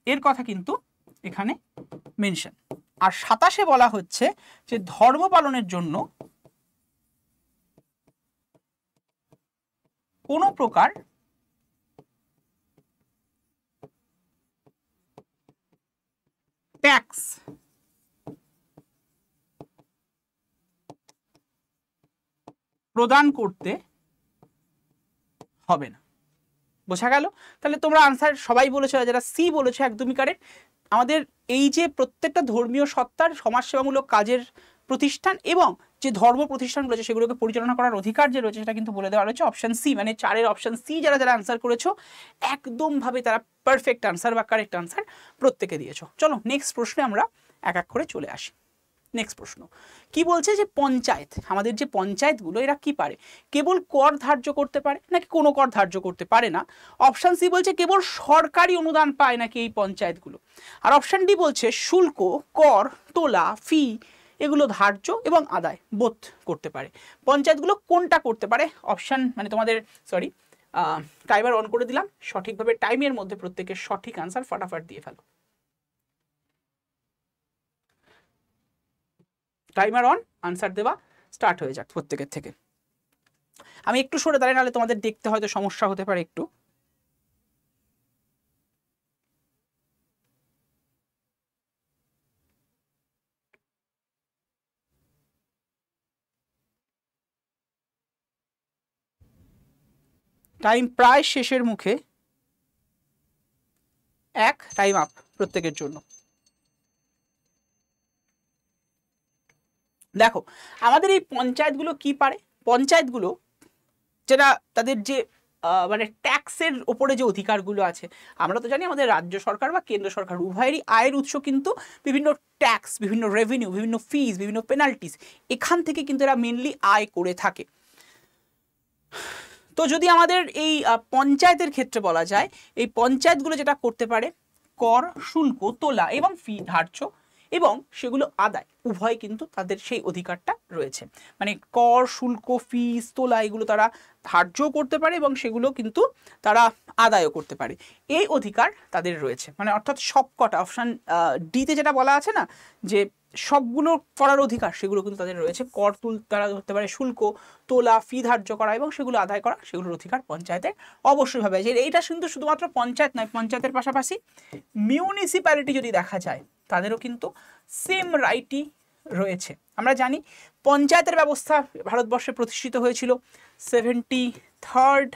এর কথা কিন্তু এখানে মেনশন। আর 27-এ বলা হচ্ছে যে ধর্ম পালনের জন্য কোনো প্রকার ট্যাক্স প্রদান করতে হবে না। বোঝা গেল? তাহলে তোমরা আনসার সবাই বলেছো, যারা সি বলেছো একদমই কারেক্ট। আমাদের এই যে প্রত্যেকটা ধর্মীয় সত্তার সমাজসেবামূলক কাজের প্রতিষ্ঠান এবং যে ধর্ম প্রতিষ্ঠানগুলো আছে সেগুলোকে পরিচালনা করার অধিকার যে রয়েছে সেটা কিন্তু বলে দেওয়া রয়েছে অপশন সি, মানে 4-এর অপশন সি। যারা যারা আনসার করেছো একদমভাবে তারা পারফেক্ট আনসার বা কারেক্ট আনসার প্রত্যেকে দিয়েছো। চলো নেক্সট প্রশ্নে আমরা এক এক করে চলে আসি। নেক্সট প্রশ্ন কি বলছে? যে পঞ্চায়েত, আমাদের যে পঞ্চায়েতগুলো এরা কি পারে? কেবল কর ধার্য করতে পারে নাকি কোনো কর ধার্য করতে পারে না? অপশন সি বলছে কেবল সরকারি অনুদান পায় নাকি এই পঞ্চায়েতগুলো। আর অপশন ডি বলছে শুল্ক, কর, তোলা, ফি এগুলো ধার্য এবং আদায় বোধ করতে পারে। পঞ্চায়েতগুলো কোনটা করতে পারে? অপশন মানে তোমাদের টাইমার অন করে দিলাম, সঠিকভাবে টাইমের মধ্যে প্রত্যেকের সঠিক আনসার ফটাফট দিয়ে ফেলো। টাইমার অন, আনসার দেওয়া স্টার্ট হয়ে যাক প্রত্যেকের থেকে। আমি একটু সরে দাঁড়াই, নাহলে তোমাদের দেখতে হয়তো সমস্যা হতে পারে একটু। টাইম প্রায় শেষের মুখে, এক টাইম আপ প্রত্যেকের জন্য। দেখো আমাদের এই পঞ্চায়েতগুলো কি পারে? পঞ্চায়েতগুলো যেটা তাদের যে মানে ট্যাক্সের ওপরে যে অধিকারগুলো আছে, আমরা তো জানি আমাদের রাজ্য সরকার বা কেন্দ্র সরকার উভয়েরই আয়ের উৎস কিন্তু বিভিন্ন ট্যাক্স, বিভিন্ন রেভিনিউ, বিভিন্ন ফিস, বিভিন্ন পেনাল্টিস, এখান থেকে কিন্তু এরা মেনলি আয় করে থাকে। তো যদি আমাদের এই পঞ্চায়েতের ক্ষেত্রে বলা যায়, এই পঞ্চায়েতগুলো যেটা করতে পারে কর, শুল্ক, তোলা এবং ফি ধার্য এবং সেগুলো আদায়, উভয় কিন্তু তাদের সেই অধিকারটা রয়েছে। মানে কর, শুল্ক, ফিস, তোলা এগুলো তারা ধার্যও করতে পারে এবং সেগুলো কিন্তু তারা আদায়ও করতে পারে, এই অধিকার তাদের রয়েছে। মানে অর্থাৎ সবকটা অপশান ডিতে যেটা বলা আছে না যে সবগুলো করার অধিকার, সেগুলো কিন্তু তাদের রয়েছে। কর তারা ধরতে পারে, শুল্ক তোলা, ফি ধার্য করা এবং সেগুলো আদায় করা, সেগুলোর অধিকার পঞ্চায়েতের অবশ্যই ভাবে আছে। এইটা কিন্তু শুধুমাত্র পঞ্চায়েত নয়, পঞ্চায়েতের পাশাপাশি মিউনিসিপ্যালিটি যদি দেখা যায় তাদেরও কিন্তু সেম রাইটই রয়েছে। আমরা জানি পঞ্চায়েতের ব্যবস্থা ভারতবর্ষে প্রতিষ্ঠিত হয়েছিল 73rd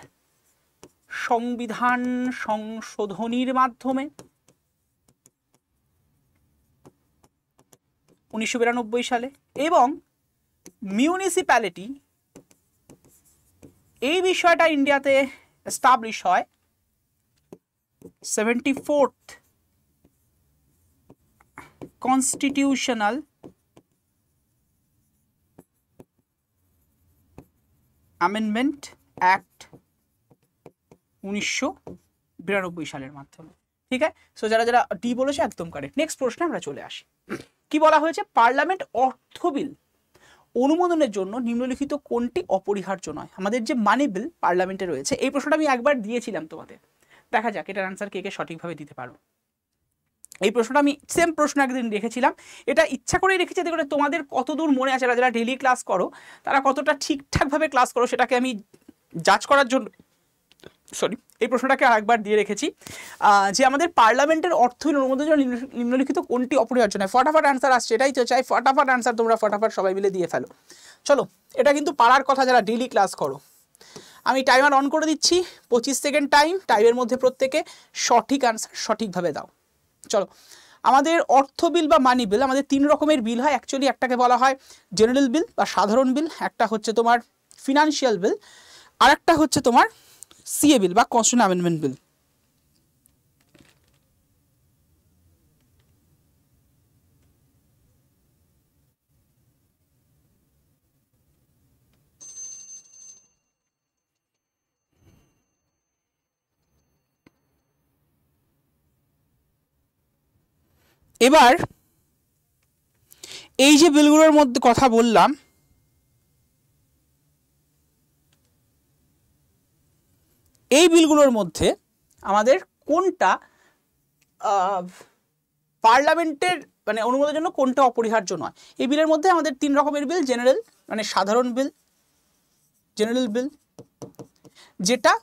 সংবিধান সংশোধনীর মাধ্যমে 1992 সালে, এবং মিউনিসিপ্যালিটি এই বিষয়টা ইন্ডিয়াতে এস্টাবলিশ হয় 74th কনস্টিটিউশনাল অ্যামেন্ডমেন্ট অ্যাক্ট 1992 সালের মাধ্যমে। ঠিক আছে, সো যারা যারা ডি বলেছে একদম কারেক্ট। নেক্সট প্রশ্নে আমরা চলে আসি। কি বলা হয়েছে? পার্লামেন্ট অর্থ বিল অনুমোদনের জন্য নিম্নলিখিত কোনটি অপরিহার্য নয়? আমাদের যে মানি বিল পার্লামেন্টে রয়েছে, এই প্রশ্নটা আমি একবার দিয়েছিলাম তোমাদের, দেখা যাক এটার আনসার কে কে সঠিকভাবে দিতে পারো। এই প্রশ্নটা আমি সেম প্রশ্ন একদিন রেখেছিলাম, এটা ইচ্ছা করেই রেখেছি যাতে করে তোমাদের কতদূর মনে আছে, যারা ডেইলি ক্লাস করো তারা কতটা ঠিকঠাকভাবে ক্লাস করো সেটাকে আমি জাজ করার জন্য এই প্রশ্নটাকে আরেকবার দিয়ে রেখেছি যে আমাদের পার্লামেন্টের অর্থ অনুমোদনের জন্য নিম্নলিখিত কোনটি অপরিহার্য নয়। ফটাফট আনসার আসছে, এটাই তো চাই, ফটাফট আনসার তোমরা ফটাফট সবাই মিলে দিয়ে ফেলো। চলো, এটা কিন্তু পারার কথা যারা ডেইলি ক্লাস করো। আমি টাইমার অন করে দিচ্ছি, 25 সেকেন্ড টাইমের মধ্যে প্রত্যেকে সঠিক আনসার সঠিকভাবে দাও। চলো, আমাদের অর্থ বিল বা মানি বিল, আমাদের 3 রকমের বিল হয় অ্যাকচুয়ালি। একটাকে বলা হয় জেনারেল বিল বা সাধারণ বিল, একটা হচ্ছে তোমার ফিনান্সিয়াল বিল, আর একটা হচ্ছে তোমার সিএ বিল বা কনস্টিটিউশনাল অ্যামেন্ডমেন্ট বিল। এবার এই যে বিলগুলোর মধ্যে কথা বললাম, এই বিলগুলোর মধ্যে আমাদের কোনটা পার্লামেন্টের মানে অনুমোদনের জন্য কোনটা অপরিহার্য নয়? এই বিলের মধ্যে আমাদের 3 রকমের বিল, জেনারেল মানে সাধারণ বিল, জেনারেল বিল যেটা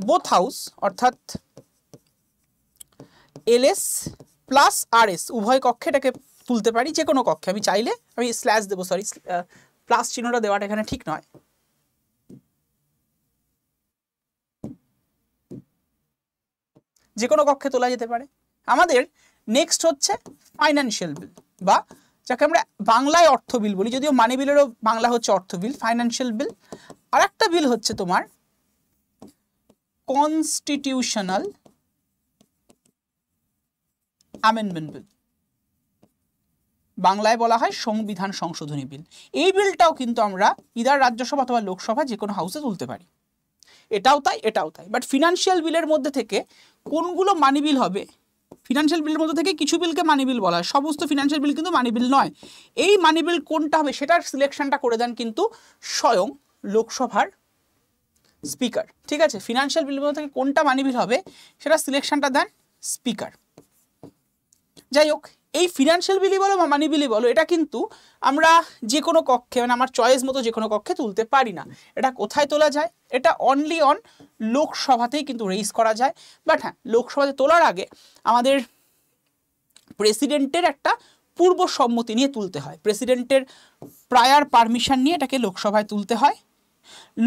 বোথ হাউস অর্থাৎ এলএস প্লাস আরএস উভয় কক্ষে এটাকে তুলতে পারি, যে কোনো কক্ষে। আমি চাইলে আমি স্ল্যাশ দেবো, সরি প্লাস চিহ্নটা দেওয়াটা এখানে ঠিক নয়। যে কোনো কক্ষে তোলা যেতে পারে। আমাদের নেক্সট হচ্ছে ফাইন্যান্সিয়াল বিল বা যাকে আমরা বাংলায় অর্থ বিল বলি, যদিও মানি বিলেরও বাংলা হচ্ছে অর্থ বিল, ফাইন্যান্সিয়াল বিল। আর একটা বিল হচ্ছে তোমার কনস্টিটিউশনাল অ্যামেন্ডমেন্ট বিল, বাংলায় বলা হয় সংবিধান সংশোধনী বিল। এই বিলটাও কিন্তু আমরা ইদার রাজ্যসভা অথবা লোকসভা যে কোনো হাউসে তুলতে পারি। এটাও তাই, এটাও তাই। বাট ফিনান্সিয়াল বিলের মধ্যে থেকে কোনগুলো মানি বিল হবে? ফিনান্সিয়াল বিলের মধ্যে থেকে কিছু বিলকে মানি বিল বলা হয়, সমস্ত ফিনান্সিয়াল বিল কিন্তু মানি বিল নয়। এই মানি বিল কোনটা হবে সেটার সিলেকশনটা করে দেন কিন্তু স্বয়ং লোকসভার স্পিকার। ঠিক আছে, ফিনান্সিয়াল বিলের মধ্যে থেকে কোনটা মানি বিল হবে সেটা সিলেকশনটা দেন স্পিকার। যাই হোক, এই ফিনান্সিয়াল বিলই বলো বা মানি বিলই বলো, এটা কিন্তু আমরা যে কোনো কক্ষে মানে আমার চয়েস মতো যে কোনো কক্ষে তুলতে পারি না। এটা কোথায় তোলা যায়? এটা অনলি অন লোকসভাতেই কিন্তু রেইজ করা যায়। বাট হ্যাঁ, লোকসভাতে তোলার আগে আমাদের প্রেসিডেন্টের একটা পূর্ব সম্মতি নিয়ে তুলতে হয়, প্রেসিডেন্টের প্রায়ার পারমিশন নিয়ে এটাকে লোকসভায় তুলতে হয়।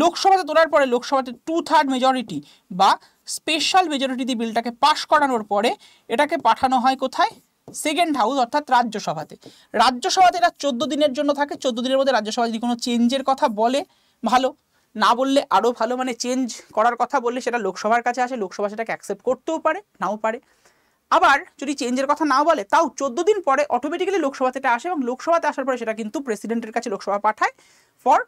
লোকসভাতে তোলার পরে লোকসভাতে 2/3 মেজরিটি বা স্পেশাল মেজরিটি দিয়ে বিলটাকে পাশ করানোর পরে এটাকে পাঠানো হয় কোথায়? সেকেন্ড হাউস অর্থাৎ রাজ্যসভাতে। রাজ্যসভাতে এটা 14 দিনের জন্য থাকে। 14 দিনের মধ্যে রাজ্যসভা যদি কোনো চেঞ্জের কথা বলে ভালো, না বললে আরও ভালো। মানে চেঞ্জ করার কথা বললে সেটা লোকসভার কাছে আসে, লোকসভা সেটাকে অ্যাকসেপ্ট করতেও পারে, নাও পারে। আবার যদি চেঞ্জের কথা নাও বলে তাও 14 দিন পরে অটোমেটিক্যালি লোকসভাতে এটা আসে এবং লোকসভাতে আসার পরে সেটা কিন্তু প্রেসিডেন্টের কাছে লোকসভা পাঠায় for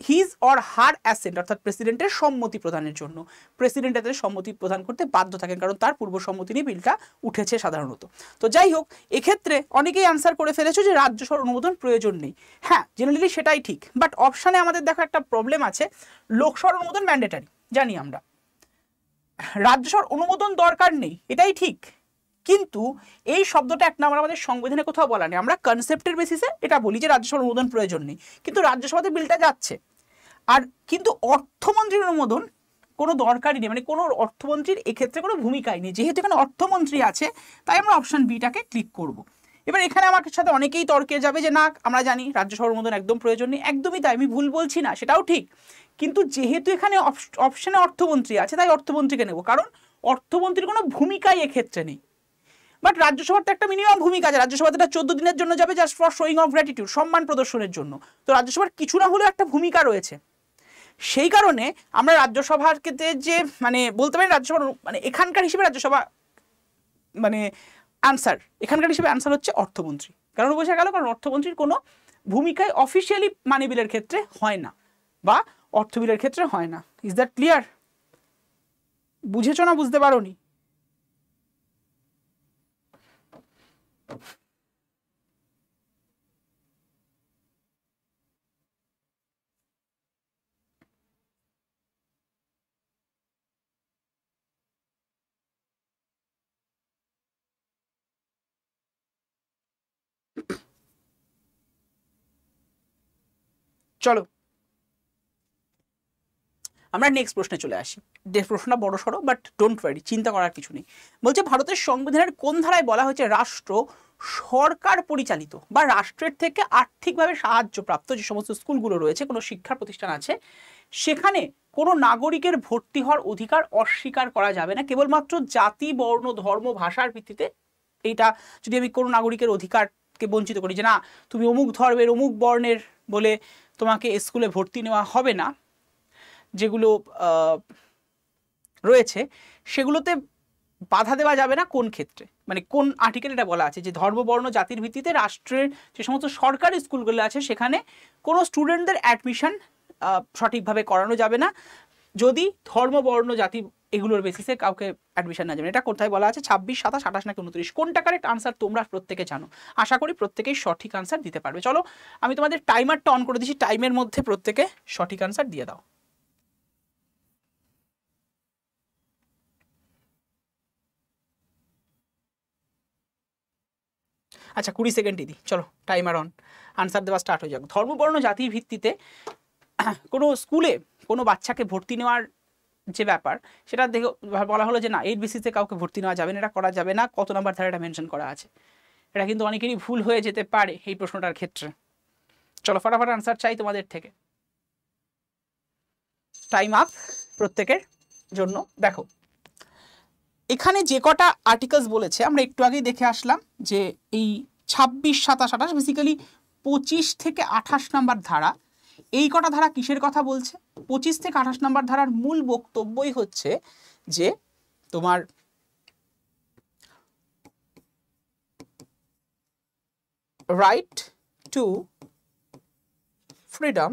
his or her accent অর্থাৎ প্রেসিডেন্টের সম্মতি প্রদানের জন্য। প্রেসিডেন্ট এদের সম্মতি প্রদান করতে বাধ্য থাকেন কারণ তার পূর্ব সম্মতি নিয়ে বিলটা উঠেছে সাধারণত। তো যাই হোক, এক্ষেত্রে অনেকেই আনসার করে ফেলেছো যে রাজ্যসভার অনুমোদন প্রয়োজন নেই। হ্যাঁ, জেনারেলি সেটাই ঠিক, বাট অপশানে আমাদের দেখো একটা প্রবলেম আছে, লোকসভার অনুমোদন ম্যান্ডেটারি জানি আমরা, রাজ্যসভার অনুমোদন দরকার নেই, এটাই ঠিক। কিন্তু এই শব্দটা এক নম্বর আমাদের সংবিধানে কোথাও বলা নেই, আমরা কনসেপ্টের বেসিসে এটা বলি যে রাজ্যসভার অনুমোদন প্রয়োজন নেই, কিন্তু রাজ্যসভাতে বিলটা যাচ্ছে। আর কিন্তু অর্থমন্ত্রীর অনুমোদন কোনো দরকারই নেই, মানে কোনো অর্থমন্ত্রীর এক্ষেত্রে কোনো ভূমিকাই নেই। যেহেতু এখানে অর্থমন্ত্রী আছে তাই আমরা অপশন বিটাকে ক্লিক করব। এবার এখানে আমার সাথে অনেকেই তর্কে যাবে যে না, আমরা জানি রাজ্যসভার অনুমোদন একদম প্রয়োজন নেই। একদমই তাই, আমি ভুল বলছি না, সেটাও ঠিক। কিন্তু যেহেতু এখানে অপশনে অর্থমন্ত্রী আছে তাই অর্থমন্ত্রীকে নেব, কারণ অর্থমন্ত্রীর কোনো ভূমিকাই এক্ষেত্রে নেই। বাট রাজ্যসভার তো একটা মিনিমাম ভূমিকা আছে, রাজ্যসভাতে এটা 14 দিনের জন্য যাবে just for showing off gratitude, সম্মান প্রদর্শনের জন্য। তো রাজ্যসভার কিছু না হলেও একটা ভূমিকা রয়েছে, সেই কারণে আমরা রাজ্যসভার ক্ষেত্রে যে মানে বলতে পারি রাজ্যসভার মানে এখানকার হিসেবে রাজ্যসভা মানে আনসার, এখানকার হিসেবে আনসার হচ্ছে অর্থমন্ত্রী। কারণ বোঝা গেল, কারণ অর্থমন্ত্রীর কোনো ভূমিকায় অফিসিয়ালি মানি বিলের ক্ষেত্রে হয় না বা অর্থ বিলের ক্ষেত্রে হয় না। Is that clear? বুঝেছো না বুঝতে পারোনি? চলো আমরা নেক্সট প্রশ্নে চলে আসি। প্রশ্নটা বড় সড়ো, বাট ডোন্ট ওয়ারি, চিন্তা করার কিছু নেই। বলছে ভারতের সংবিধানের কোন ধারায় বলা হয়েছে রাষ্ট্র সরকার পরিচালিত বা রাষ্ট্রের থেকে আর্থিকভাবে সাহায্যপ্রাপ্ত যে সমস্ত স্কুলগুলো রয়েছে, কোনো শিক্ষা প্রতিষ্ঠান আছে, সেখানে কোনো নাগরিকের ভর্তি হওয়ার অধিকার অস্বীকার করা যাবে না, কেবলমাত্র জাতি, বর্ণ, ধর্ম, ভাষার ভিত্তিতে। এইটা যদি আমি কোনো নাগরিকের অধিকারকে বঞ্চিত করি যে না তুমি অমুক ধর্মের অমুক বর্ণের বলে তোমাকে স্কুলে ভর্তি নেওয়া হবে না, যেগুলো রয়েছে সেগুলোতে বাধা দেওয়া যাবে না। কোন ক্ষেত্রে মানে কোন আর্টিকেল এটা বলা আছে যে ধর্ম, বর্ণ, জাতির ভিত্তিতে রাষ্ট্রের যে সমস্ত সরকারি স্কুলগুলো আছে সেখানে কোনো স্টুডেন্টদের অ্যাডমিশন সঠিকভাবে করানো যাবে না যদি ধর্ম, বর্ণ, জাতি এগুলোর বেসিসে কাউকে অ্যাডমিশন না যাবে। এটা কোথায় বলা আছে? 26, 27, 28 নাকি 29? কোনটা কারেক্ট আনসার তোমরা প্রত্যেকে জানো, আশা করি প্রত্যেকেই সঠিক আনসার দিতে পারবে। চলো আমি তোমাদের টাইমারটা অন করে দিচ্ছি, টাইমের মধ্যে প্রত্যেকে সঠিক আনসার দিয়ে দাও। আচ্ছা 20 সেকেন্ডই দিই, চলো টাইমার অন, আনসার দেওয়া স্টার্ট হয়ে যাক। ধর্ম, বর্ণ, জাতির ভিত্তিতে কোনো স্কুলে কোনো বাচ্চাকে ভর্তি নেওয়ার যে ব্যাপার সেটা দেখে বলা হলো যে না এর বেসিসে কাউকে ভর্তি নেওয়া যাবে না, এটা করা যাবে না। কত নাম্বার ধারা এটা মেনশন করা আছে? এটা কিন্তু অনেকেরই ভুল হয়ে যেতে পারে এই প্রশ্নটার ক্ষেত্রে। চলো ফটাফট আনসার চাই তোমাদের থেকে। টাইম আপ প্রত্যেকের জন্য। দেখো এখানে যে কটা আর্টিকেলস বলেছে আমরা একটু আগেই দেখে আসলাম যে এই 26, 27, 28 বেসিক্যালি 25 থেকে 28 নাম্বার ধারা, এই কটা ধারা কিসের কথা বলছে? 25 থেকে 28 নাম্বার ধারার মূল বক্তব্যই হচ্ছে যে তোমার right two freedom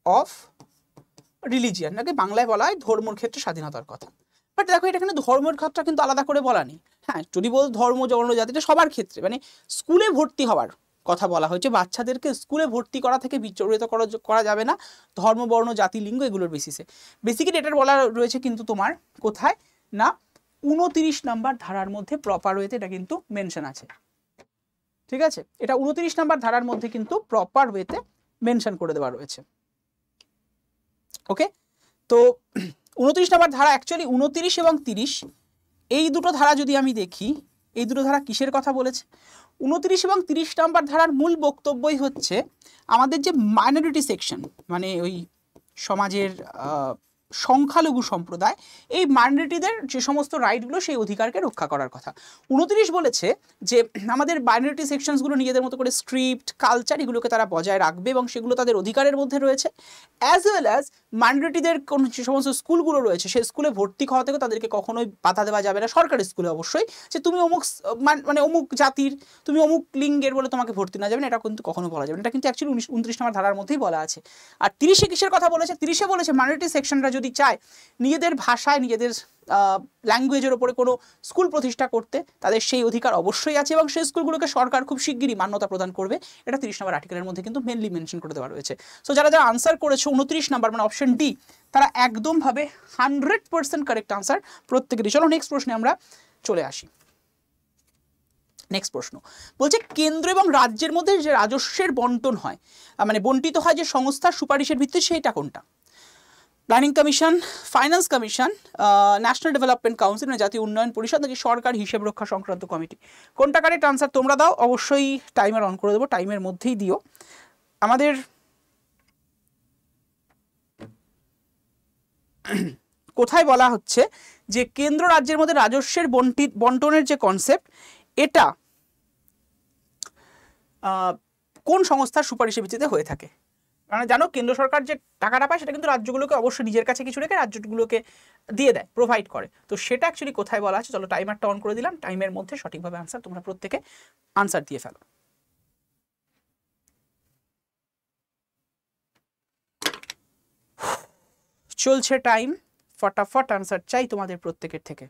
of religion, নাকি বাংলায় বলা হয় ধর্মের ক্ষেত্রে স্বাধীনতার কথা। বাট দেখো এটা কিন্তু ধর্মের ক্ষেত্রে কিন্তু আলাদা করে বলা নেই। হ্যাঁ যদি বল ধর্ম, বর্ণ, জাতিটা সবার ক্ষেত্রে মানে স্কুলে ভর্তি হওয়ার কথা বলা হয়েছে, বাচ্চাদেরকে স্কুলে ভর্তি করা থেকে বিচলিত করা যাবে না ধর্ম, বর্ণ, জাতি, লিঙ্গ এগুলোর বেসিসে। বেসিক্যালি এটার বলা রয়েছে কিন্তু তোমার কোথায় না 29 নাম্বার ধারার মধ্যে প্রপার ওয়েতে এটা কিন্তু মেনশন আছে। ঠিক আছে, এটা 29 নাম্বার ধারার মধ্যে কিন্তু প্রপার ওয়েতে মেনশন করে দেওয়া রয়েছে। ওকে, তো 29 নাম্বার ধারা অ্যাকচুয়ালি 29 এবং 30 এই দুটো ধারা যদি আমি দেখি, এই দুটো ধারা কিসের কথা বলেছে? 29 এবং 30 নাম্বার ধারার মূল বক্তব্যই হচ্ছে আমাদের যে মাইনরিটি সেকশন মানে ওই সমাজের সংখ্যালঘু সম্প্রদায়, এই মাইনরিটিদের যে সমস্ত রাইটগুলো সেই অধিকারকে রক্ষা করার কথা। 29 বলেছে যে আমাদের মাইনরিটি সেকশনসগুলো নিজেদের মতো করে স্ক্রিপ্ট, কালচার এগুলোকে তারা বজায় রাখবে এবং সেগুলো তাদের অধিকারের মধ্যে রয়েছে। অ্যাজ ওয়েল অ্যাজ মাইনরিটিদের কোন যে সমস্ত স্কুলগুলো রয়েছে সেই স্কুলে ভর্তি হওয়া থেকে তাদেরকে কখনোই বাধা দেওয়া যাবে না, সরকারি স্কুলে অবশ্যই, যে তুমি অমুক মানে অমুক জাতির, তুমি অমুক লিঙ্গের বলে তোমাকে ভর্তি না যাবে না, এটা কিন্তু কখনো বলা যাবে না। এটা কিন্তু অ্যাকচুয়ালি 29 নম্বর ধারার মধ্যেই বলা আছে। আর 30-এ কিসের কথা বলেছে? 30-এ বলেছে মাইনরিটি সেকশনরা যদি চায় নিজেদের ভাষায় নিজেদের ল্যাঙ্গুয়েজের ওপরে কোনো স্কুল প্রতিষ্ঠা করতে তাদের সেই অধিকার অবশ্যই আছে এবং সেই স্কুলগুলোকে সরকার খুব শিগগিরই মান্যতা প্রদান করবে। এটা 30 নম্বর আর্টিকেলের মধ্যে কিন্তু মেনলি মেনশন করে দেওয়া রয়েছে। সো যারা যারা আনসার করেছে 29 নাম্বার মানে অপশন ডি, তারা একদমভাবে 100% কারেক্ট আনসার প্রত্যেকেরই। চলো নেক্সট প্রশ্নে আমরা চলে আসি। নেক্সট প্রশ্ন বলছে কেন্দ্র এবং রাজ্যের মধ্যে যে রাজস্বের বন্টন হয় মানে বন্টিত হয় যে সংস্থার সুপারিশের ভিত্তিতে সেইটা কোনটা? Planning commission, finance commission, national development council মানে জাতীয় উন্নয়ন পরিষদ, নাকি সরকার হিসেব রক্ষা সংক্রান্ত কমিটি? কোনটা কারেক্ট আনসার তোমরা দাও, অবশ্যই টাইমার অন করে দেবো, টাইমের মধ্যেই দিও। আমাদের কোথায় বলা হচ্ছে যে কেন্দ্র রাজ্যের মধ্যে রাজস্বের বন্টনের যে কনসেপ্ট এটা কোন সংস্থার সুপারিশের ভিত্তিতে হয়ে থাকে? মানে জানো কেন্দ্র সরকার যে টাকাটা পায় সেটা কিন্তু রাজ্যগুলোকে অবশ্যই নিজের কাছে কিছু রেখে রাজ্যগুলোকে দিয়ে দেয়, প্রোভাইড করে। তো সেটা অ্যাকচুয়ালি কোথায় বলা আছে, চলো টাইমারটা অন করে দিলাম, টাইমের মধ্যে সঠিকভাবে আনসার তোমরা প্রত্যেকে আনসার দিয়ে ফেলো। চলছে টাইম, ফটাফট আনসার চাই তোমাদের প্রত্যেকের থেকে।